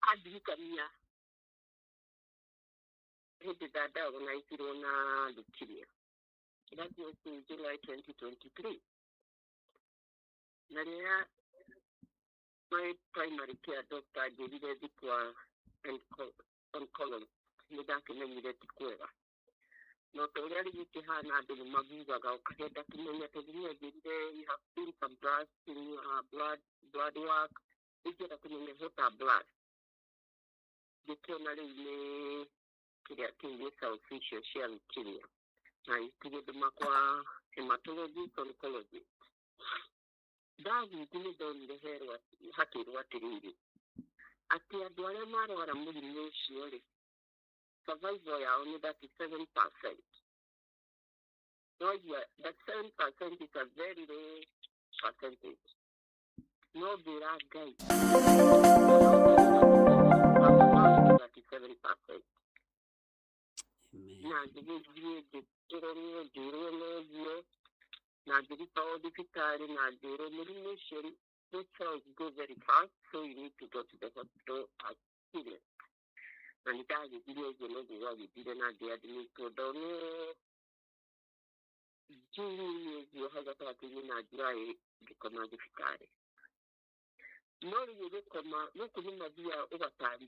Andirikania hĩndĩ ndaorganizirwo na leukemia. That was in July 2023. Na rĩrĩa my primary care doctor anjĩrire thikwa oncology nĩ ndakĩmenyire ti kwega. No ta ũrĩa rĩu kĩhana andũ nĩ magugaga ũkahenda kũmenya tondũ nĩ anjĩrire you have seen some blood work. Ingĩenda kũmenya what are blood. Ngĩkĩona rĩu nĩ kĩrĩa kĩu official cia leukemia na itugĩthima kwa hematologist oncologist ndathiĩ nĩndonire hakĩrwo atĩrĩrĩ atĩ andũ arĩa marwara mũrimũ ũcio rĩ survival yao nĩ 37%. No, that 7% is a very low percentage. No, there are guys. 37%. Na those cells go very fast, so you need to go to the hospital as soon. And it has a video, we didn't have the administrator down here. You have a party in a dry, become a difficult. No, you will come out, no, couldn't be over Tari,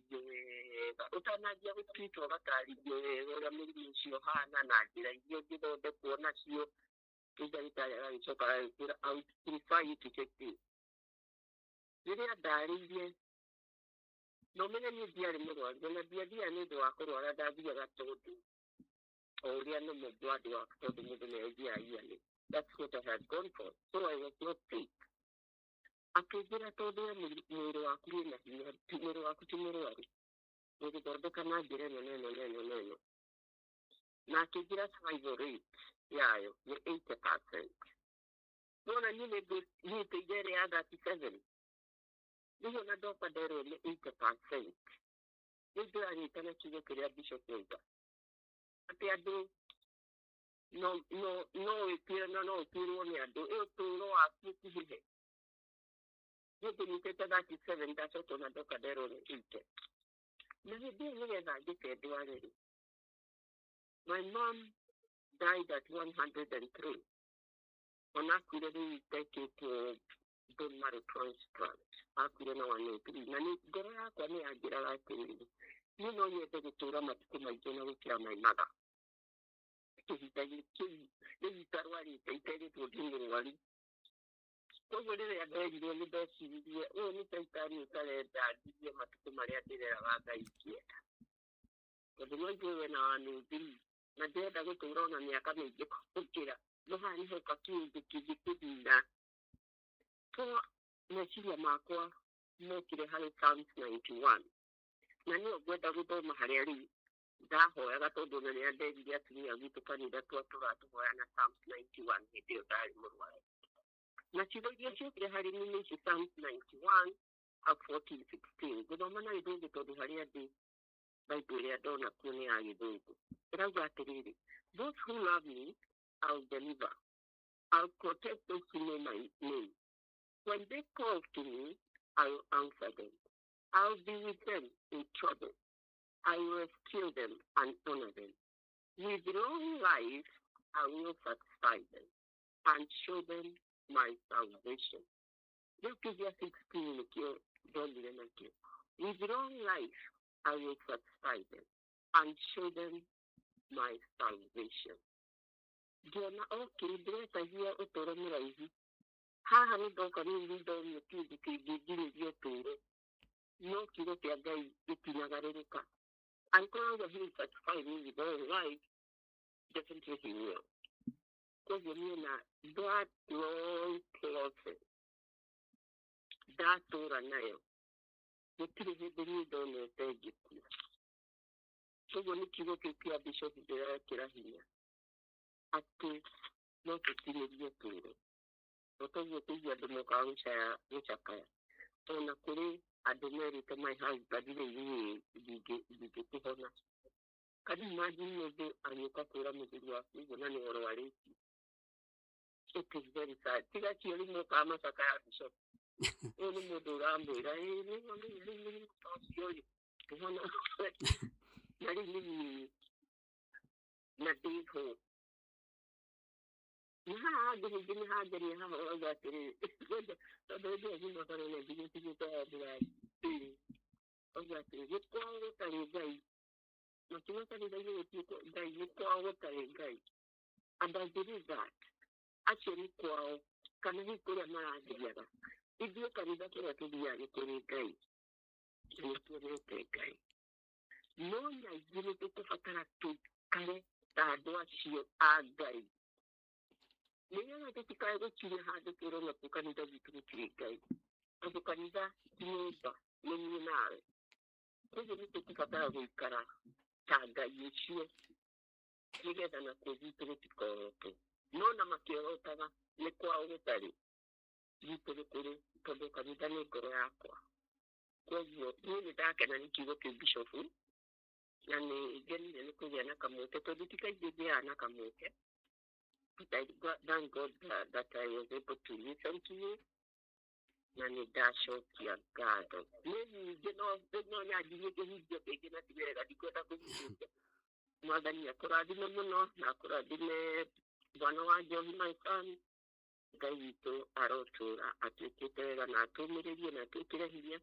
Utanadia with people over Tari, or a million your hand and I did you give out the corner you to the Italian, so I would prefer you to take this. You are dying. No matter you dear in the world, when I be a dear need to work or other dear that told you. Or the end of the blood work told me the idea yearly. That's what I had gone for. So I was not sick. I could get a told them tomorrow, with the Bordocana, no. Now to get a survival rate, yeah, you're 80%. No, I need to get the other 7. This is not over there on 80%. This is an international career bishop. No, if you're not, if you're only a do it to know as you see it. You can take that 7, that's what on a doctor there on 80. Maybe as I declared already. My mom died at 103. When I couldn't take it to bone marrow transplant. I couldn't know any three. Nani Gora Kwame Agira. You know, you're the Turama to my general care, my mother. This is Tarwari, they tell it to Jingle Wally. Over there, I beg you, the best you only take time you tell it that you must come Maria de la Gaia. But the one when I knew these, my dad, I go to run and I come and get Kira. No, I have a few to keep it that. Nasiya Makwa, make the Harry Psalms 91. Nani of what I would do Maharari, Daho, I told them and I did get me a little funny that what to Psalms 91, he did die more. Nasiya, the Harry Ministry Psalms 91 of 14:16. Good on I do it to the Harry by Dona Kunia, you do it. But I got to read it. Those who love me, I'll deliver. I'll protect those who know my name. When they call to me, I will answer them. I'll be with them in trouble. I will rescue them and honor them. With long life, I will satisfy them and show them my salvation. Look at your 16, with long life, I will satisfy them and show them my salvation. Okay, there's a year of haha nĩ ndoka rĩu nĩndonio kĩndũ kĩngĩ nginyĩrio tũũre no kiugo kĩa Ngai gĩtinyagarĩrĩka. Angĩkorwo he will satisfy me with all life, definitely he will. Koguo niĩ na that long process ndatũũra nayo gũtirĩ hĩndĩ niĩ ndonete ngĩkua. Koguo nĩ kiugo kĩu kĩa Bishop ndĩrekĩra hinya atĩ no tũtinĩrie tũũre. Otoguo kuigua andũ mokaga gũcakaya ona kũrĩ andũ merĩte my husband rĩu ndingĩkĩhona. Can you imagine mũndũ agĩũka kwĩra mũthuri waku ũguo na nĩ ũrwarĩte? It is very sad. Tiga kĩo rĩu mokaga macakaya Bishop. Ũyũ nĩ mũndũ ũramwĩra rĩu ũcio ũyũ kũhona na rĩu nĩ niĩ na ndĩho. Nihahandi hĩndĩ nĩhangeria haha oiga atĩrĩrĩ tondũ hĩndĩ ĩyo ngimakorwo na ndigĩtigĩte handũ ha oiga atĩrĩrĩ gĩkwao gũtarĩ Ngai makiuma kanitha-inĩ gũtuĩkwo Ngai gĩkwao gũtarĩ Ngai. And I believe that acio nĩ kwao kana hihi kũrĩa marathiaga ithuĩ kanitha kũrĩa tũthiaga nĩ kũrĩ Ngai nĩ tuonete Ngai no nyaingĩ nĩ tũkũbatara tũikare ta andũ acio a Ngai nĩgetha tũtikae gũkinya handũ tũrona tũkanitha witũ gũtirĩ Ngai tondũ kanitha ti nyũmba nĩ niĩ nawe koguo nĩ tũkũbatara gũikara ta Ngai ũcio nĩgetha nakuo gwitũ gũtikorotwo no na makĩorotaga nĩ kwao gũtarĩ gwitũ gũkũrĩ tondũ kanitha nĩ ngoro yakwa koguo niĩ nĩ ndakena nĩ kiugo kĩu bishopu na nĩ ngenire nĩ kũgĩa na kamweke tondũ ti kaingĩ ngĩaga na kamweke but I thank God that I was able to listen to you na nĩ ndacokia ngatho nĩ ningĩ no nyanjirie kĩhunjio kĩngĩ na ti wega ndikwenda kũhunjia mwathani akũrathime mũno na akũrathime mwana wa Njohi my son Ngai witũ arotũra atuĩkĩte wega na atũmĩrĩrie na atwĩkĩre hinya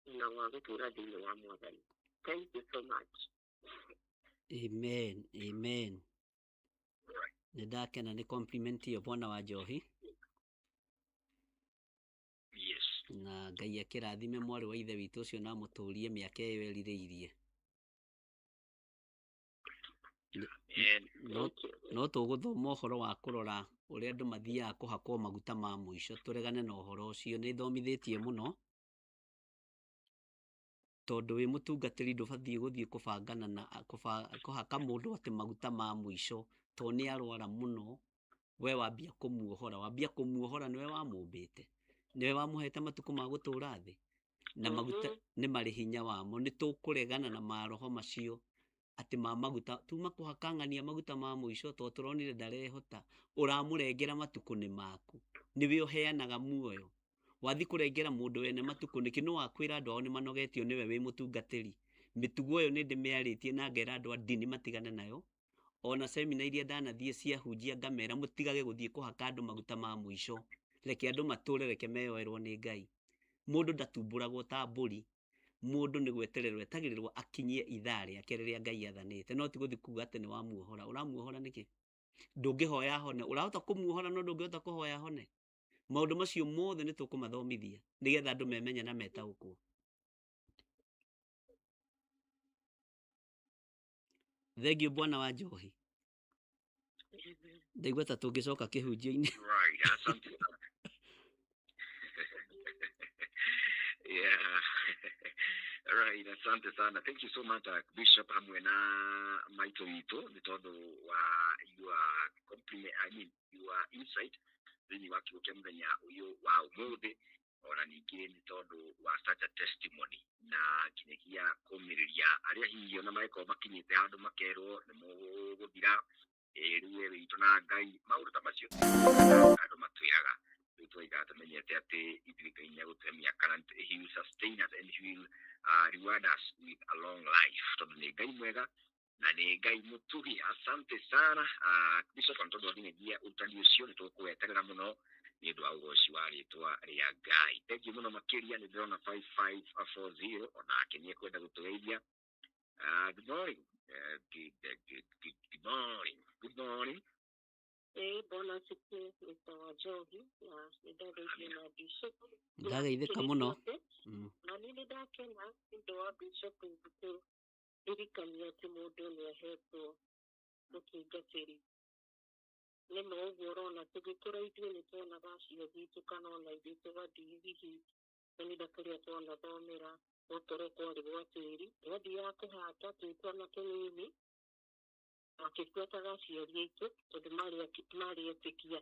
na wa gũtũra thĩinĩ wa mwathani. Thank you so much. Amen. Amen. Nĩ ndakena nĩ compliment ya bwana wa Njohi. Yes. Na Ngai akĩrathime mwarĩ wa ithe witũ ũcio na mũtũrie mĩaka ĩyo erirĩirie. No tũgũthoma ũhoro wa kũrora ũrĩa andũ mathiaga kũhakwo maguta ma mũico tũregane na ũhoro ũcio nĩ thomithĩtie mũno tondũ wĩ mũtungatĩri ndũbatiĩ gũthiĩ kũbangana na kũhaka mũndũ atĩ maguta ma mũico to nĩ arwara mũno we wambia kũmuohora nĩwe wamũmbĩte nĩwe wamũhete matukũ ma gũtũra thĩ na maguta nĩ marĩ hinya wamo nĩ tũkũregana na maroho macio atĩ ma maguta tuma kũhakangania maguta ma mũico to tũronire ndarehota ũramũrengera matukũ nĩ maku nĩwe ũheanaga muoyo wathi kũrengera mũndũ wene matukũ nĩkĩ no wakwĩra andũ ao nĩ manogetio nĩwe wĩ mũtungatĩri mĩtugo ĩyo nĩ ndĩmĩarĩtie na ngera andũ a ndini matigane nayo ona semina iria ndanathiĩ cia hunjia ngamera mũtigage gũthiĩ kũhaka andũ maguta ma mũico reke andũ matũre reke meyoerwo nĩ Ngai mũndũ ndatumbũragwo ta mbũri mũndũ nĩ gwetererwo etagĩrĩrwo akinyie ithaa rĩake rĩrĩa Ngai athanĩte no ti gũthiĩ kuuga atĩ nĩ wamuohora ũramuohora nĩkĩ ndũngĩhoya hone ũrahota kũmuohora no ndũngĩhota kũhoya hone maũndũ macio mothe nĩ tũkũmathomithia nĩgetha andũ memenye na metaũkwo thengiũ bwana wa Njohi ndaigua ta tũngĩcoka kĩhunjio-inĩ Right, asante sana. Yeah. Right, asante sana. Thank you so much, Bishop hamwe na maitũ witũ nĩ tondũ wa your compliment, your insight thĩinĩ wa kiugo kĩa mũthenya ũyũ wa ũmũthĩ ona ningĩ nĩ tondũ wa such a testimony na kinyagia kũmĩrĩria arĩa hihi ona magĩkorwo makinyĩte handũ makerwo nĩ mũgũthira rĩu witũ na Ngai maũndũ ta macio andũ matwĩraga rĩu tũigaga tũmenyete atĩ Ngai nĩ agũtũhe mĩaka na he will sustain us and he will reward us with a long life tondũ nĩ Ngai mwega na nĩ Ngai mũtugi. Asante sana Bishop Antonio nginyagia ũrutani ũcio nĩ tũkũweterera mũno nĩ ũndũ wa ũgoci wa rĩtwa rĩa Ngai. Thengiũ mũno makĩria nĩ ndĩrona 5540 onake nĩ ekwenda gũtũgeithia. Good morning. Good morning. Bona siku Mr. wa Njohi na nĩndageithia na Bishop ndageithĩka mũno na nĩ ndakena nĩ ũndũ wa Bishop witũ ririkania atĩ mũndũ nĩ ahetwo mũtungatĩri nĩ ma ũguo ũrona tũgĩkũra ithuĩ nĩ tuonaga acio gwitũ kana ona ithuĩ tũgathiĩ hihi kanitha kũrĩa twanathomera gũkorwo kwarĩ gwa tĩri twathiaga kũhata twĩ twana tũnini makĩbuataga aciari aitũ tondũ marĩ etĩkia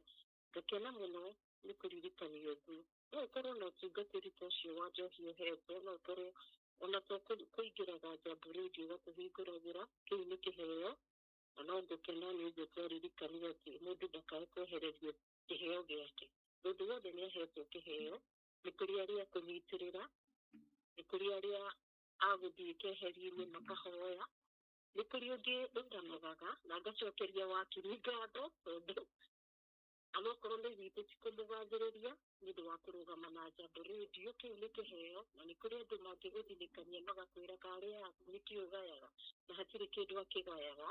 ngakena mũno nĩ kũririkanio ũguo no ũkorwo na ũtungatĩri ta ũcio wa Njohi ũhetwo no ũkorwo ona to kũingĩraga Jambo Radio ũgatũhingũragĩra kĩu nĩ kĩheo na no ngũkena nĩ ũguo twaririkania atĩ mũndũ ndakae kwehererio kĩheo gĩake mũndũ wothe nĩ ahetwo kĩheo nĩ kũrĩ arĩa kũnyitĩrĩra nĩ kũrĩ arĩa agũthiĩ keheri-inĩ makahoya nĩ kũrĩ ũngĩ ũramagaga na ngacokeria wakiri ngatho tondũ anokorwo nĩ witũ ti kũmũgathĩrĩria nĩ ũndũ wa kũrũgama na Jambo Radio kĩu nĩ kĩheo na nĩ kũrĩ andũ mangĩgũthirikania magakwĩra karĩ yaku nĩkĩ ũgayaga na hatirĩ kĩndũ akĩgayaga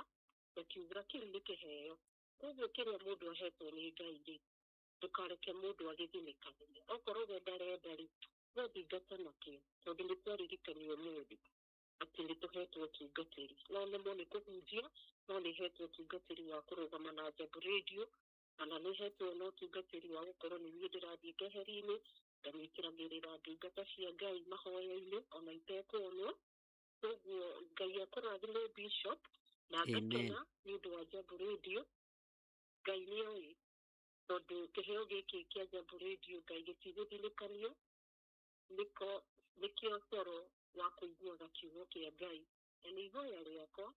gakiuga kĩu nĩ kĩheo koguo kĩrĩa mũndũ ahetwo nĩ Ngai-rĩ ndũkareke mũndũ agĩthirikania okorwo we ndarenda-rĩ no thingata nakĩo tondũ nĩ twaririkanio ũmũthĩ atĩ nĩ tũhetwo ũtungatĩri. No nĩmo nĩ kũhunjia, no nĩ hetwo ũtungatĩri wa kũrũgama na Jambo Radio, kana nĩ hetwo na ũtungatĩri wa gũkorwo nĩ niĩ ndĩrathiĩ keheri-inĩ, ngamĩkĩragĩrĩra ndungata cia Ngai mahoya-inĩ ona itekuonwo. Koguo Ngai akũrathime Bishop na ngakena nĩ ũndũ wa Jambo Radio. Ngai nĩ oĩ, tondũ kĩheo gĩkĩ kĩa Jambo Radio Ngai gĩtigũthilikanio, nĩkĩo toro wa kũiguaga kiugo kĩa Ngai. Na nĩ ihoya rĩakwa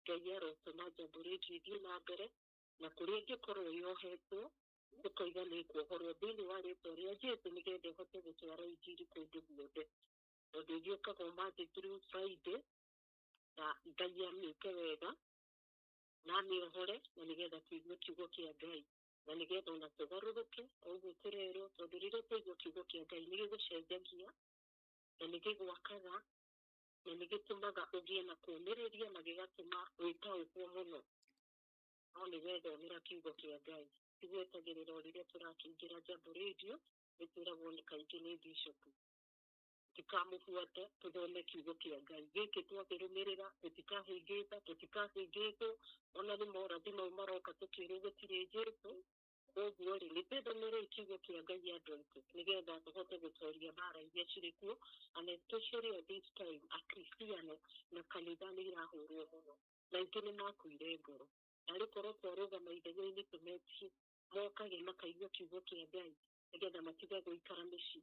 Ngai arotũma Jambo Radio ithiĩ na mbere, na kũrĩa ingĩkorwo yohetwo tũkoiga nĩ kuohorwo thĩinĩ wa rĩtwa rĩa Jesũ, nĩgetha ĩhote gũtwara injiri kũndũ guothe. Tondũ ithiũkaga Monday through Friday, na Ngai amĩke wega na amĩohore, na nĩgetha tũigue kiugo kĩa Ngai, na nĩgetha ona tũgarũrũke o ũguo tũrerwo, tondũ rĩrĩa twaigua kiugo kĩa Ngai nĩ gĩgũcenjagia na nĩ gĩgwakaga na nĩ gĩtũmaga ũgĩe na kũũmĩrĩria na gĩgatũma wĩtaũkwo mũno. No nĩwethomera kiugo kĩa Ngai. Tiguetagĩrĩra o rĩrĩa tũrakĩingĩra Jambo Radio, nĩtwĩragwo nĩ kaingĩ nĩ Bishop, tũkamũbuate tũthome kiugo kĩa Ngai. Gĩkĩ twakĩrũmĩrĩra tũtikahĩngĩtwo, ona nĩ morathi mau maroka tũkĩrwo gũtirĩ Jesũ. Koguo rĩ, nĩtwĩthomere kiugo kĩa Ngai andũ aitũ, nĩgetha tũhote gũtooria mbara iria cirĩ kuo, and especially at this time akristiano na kanitha nĩ irahũrwo mũno, na ingĩ nĩ makuire ngoro. Na rĩkorwo twarũgama ithenya-inĩ tũmetie mokage makaigua kiugo kĩa Ngai, nĩgetha matige gũikara mĩciĩ.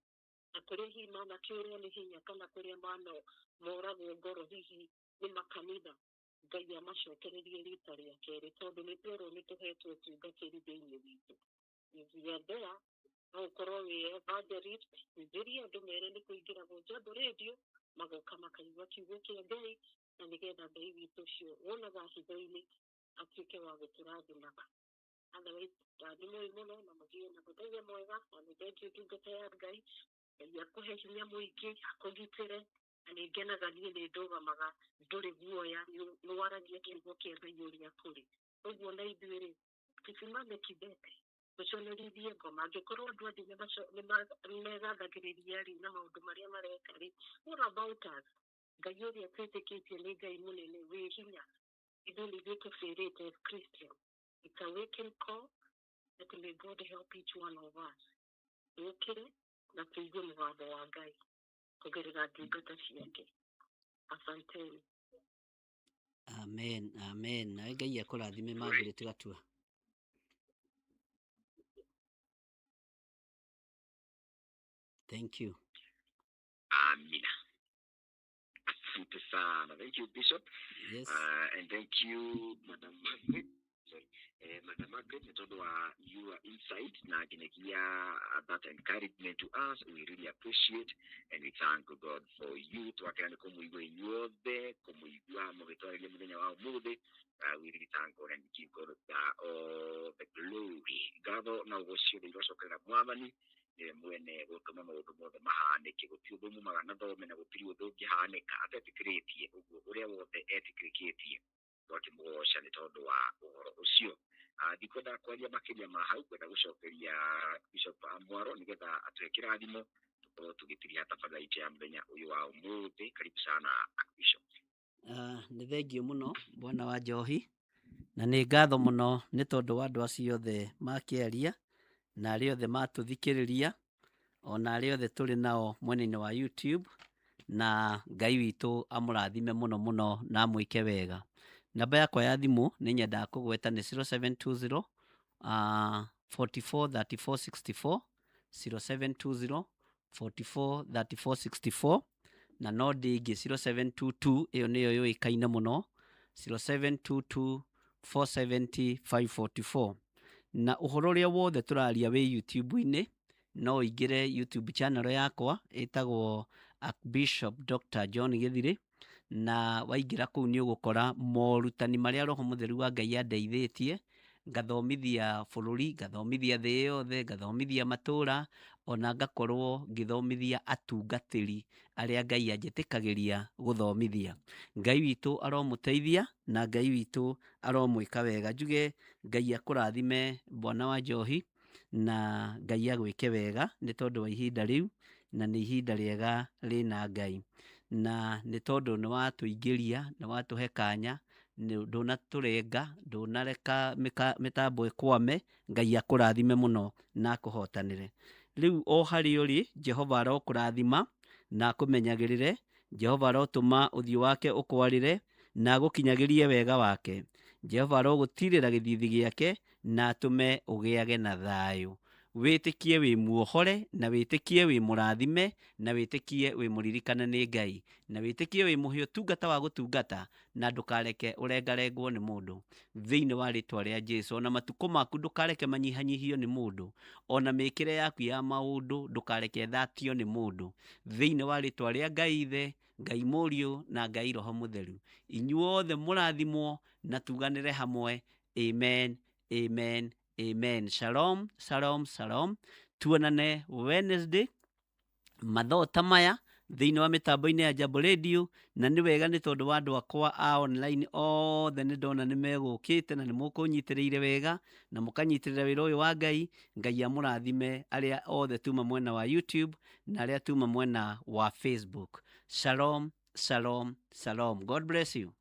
Na kũrĩa hihi manakĩũrwo nĩ hinya kana kũrĩa moragwo ngoro hihi nĩ makanitha, Ngai amacokererie rita rĩa kerĩ, tondũ nĩ twerwo nĩ tũhetwo ũtungatĩri thĩinĩ witũ. Ithiendera no ũkorwo wĩ evangelist, hunjĩria andũ mere nĩ kũingĩra Jambo Radio, magoka makaigua kiugo kĩa Ngai, na nĩgetha Ngai witũ ũcio wonaga hitho-inĩ atuĩke wa gũtũrathimaga. Otherwise, ndathimwo mũno na mũgĩe na mũthenya mwega, na nĩthengiũ ndungata ya Ngai. Ngai akũhe hinya mũingĩ, akũgitĩre, na nĩngenaga niĩ nĩ ndũgamaga ndũrĩ guoya, nĩ waragia kiugo kĩa Ngai ũrĩa kũrĩ. Ũguo na ithuĩ-rĩ, tũsimame kidete, tũconorithie ngoma. Angĩkorwo andũ athĩ nĩ megathagĩrĩria-rĩ na maũndũ marĩa mareka-rĩ, what about us? Ngai ũrĩa twĩtĩkĩtie nĩ Ngai mũnene wĩ hinya. Ithuĩ nĩithuĩ tũbĩrĩte as Christians. It's a waking call that may God help each one of us. Tũkĩre na tũigue mũgambo wa Ngai kũgerera ndungata ciake. Asanteni. Amen, amen. Nawe Ngai akũrathime Margaret Gatua. Thank you. Amina. Asante sana. Thank you, Bishop. Yes. And thank you, Madam Margaret. Sorry. Madam Margaret, your insight na ginagia that encouragement to us. We really appreciate and we thank God for you. Tuwakirani kumuigwa inyuothe, kumuigwa mugitoreria muthenya wa umuthi. We really thank God and give God all the glory. Gatho na ugocio irocokera mwathani mwene gutuma maundu mothe mahanike gutiundu mumaga na thome na gutiri undu ngihanika atetikiritie uguo uria wothe etikiritie twakimugoca ni tondu wa uhoro ucio. Ndikwenda kwaria makiria ma hau, kwenda gucokeria Bishop Mwaro nigetha atwekira athimo tukorwo tugitiria tafadhali ya muthenya uyu wa umuthi. Karibu sana Bishop. Nĩ thengio mũno bwana wa njohi, na nĩ ngatho mũno nĩ tondu wa andũ acio othe makĩaria na arĩa othe matũthikĩrĩria, ona arĩa othe tũrĩ nao mwena-inĩ wa YouTube, na Ngai witũ amũrathime mũno mũno na amwĩke wega. Namba yakwa ya thimũ nĩ nyendaga kũgweta nĩ 0720 44 34 64, 0720 44 34 64, na no ndĩngĩ 0722, ĩyo nĩyo yũĩkaine mũno, 0722 470 544. Na ũhoro ũrĩa wothe tũraria wĩ YouTube-inĩ, no ingĩre YouTube channel yakwa ĩtagwo Archbishop Dr. John Gĩthirĩ, na waingĩra kũu nĩ ũgũkora morutani marĩa Roho Mũtheru wa Ngai andeithĩtie, ngathomithia bũrũri, ngathomithia thĩ yothe, ngathomithia matũra, ona ngakorwo ngĩthomithia atungatĩri arĩa Ngai anjĩtĩkagĩria gũthomithia. Ngai witũ aromũteithia na Ngai witũ aromwĩka wega. Njuge Ngai akũrathime bwana wa njohi, na Ngai agwĩke wega nĩ tondũ wa ihinda rĩu, na nĩ ihinda rĩega rĩna Ngai. na nĩ tondũ nĩ watũingĩria, nĩ watũhe kanya, ndũnatũrenga, ndũnareka mĩtambo ĩkwame. Ngai akũrathime mũno na akũhotanĩre. Rĩu o harĩa ũrĩ, Jehova arokũrathima na akũmenyagĩrĩre. Jehova arotũma ũthiũ wake ũkwarĩre na agũkinyagĩrie wega wake. Jehova arogũtirĩra gĩthithi gĩake na atũme ũgĩage na thayũ. Wĩtĩkie wĩ muohore, na wĩtĩkie wĩ mũrathime, na wĩtĩkie wĩ mũririkane nĩ Ngai, na wĩtĩkie wĩ mũhe ũtungata wa gũtungata, na ndũkareke ũrengarengwo nĩ mũndũ. Thĩinĩ wa rĩtwa rĩa Jesũ, ona matukũ maku ndũkareke manyihanyihio nĩ mũndũ, ona mĩkĩre yaku ya maũndũ ndũkareke thatio nĩ mũndũ. Thĩinĩ wa rĩtwa rĩa Ngai Ithe, Ngai Mũriũ na Ngai Roho Mũtheru, inyuothe mũrathimwo na tuganĩre hamwe. Amen, amen, amen. Shalom, shalom, shalom. Tuonane Wednesday mathaa ta maya thĩinĩ wa mĩtambo-inĩ ya Jambo Radio, na nĩ wega nĩ tondũ wa andũ akwa a online othe nĩ ndona nĩ megũkĩte na nĩ mũkũnyitĩrĩire wega na mũkanyitĩrĩra wĩra ũyũ wa Ngai. Ngai amũrathime arĩa othe tuma mwena wa YouTube na arĩa tuma mwena wa Facebook. Shalom, shalom, shalom. God bless you.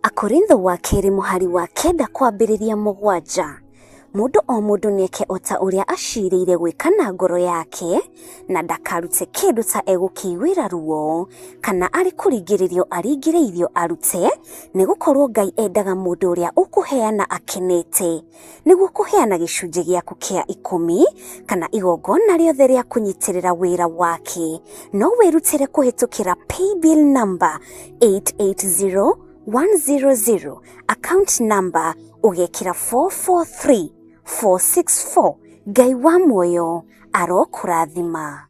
Akorintho wa kerĩ mũhari wa 9 kwambĩrĩria 7. Mũndũ o mũndũ nĩeke ota ũrĩa acirĩire gwĩka na ngoro yake, na ndakarute kĩndũ ta egũkĩiguĩra ruo, kana arĩ kũringĩrĩrio aringĩrĩirio arute, nĩgũkorwo Ngai endaga mũndũ ũrĩa ũkũheana akenete, nĩguo kũheana gĩcunjĩ gĩaku kĩa 10 kana igongona rĩothe rĩa kũnyitĩrĩra wĩra wake. No wĩrutĩre kũhĩtũkĩra paybill number 880100, account number ugekĩra 443464. Ngai wa muoyo arokũrathima.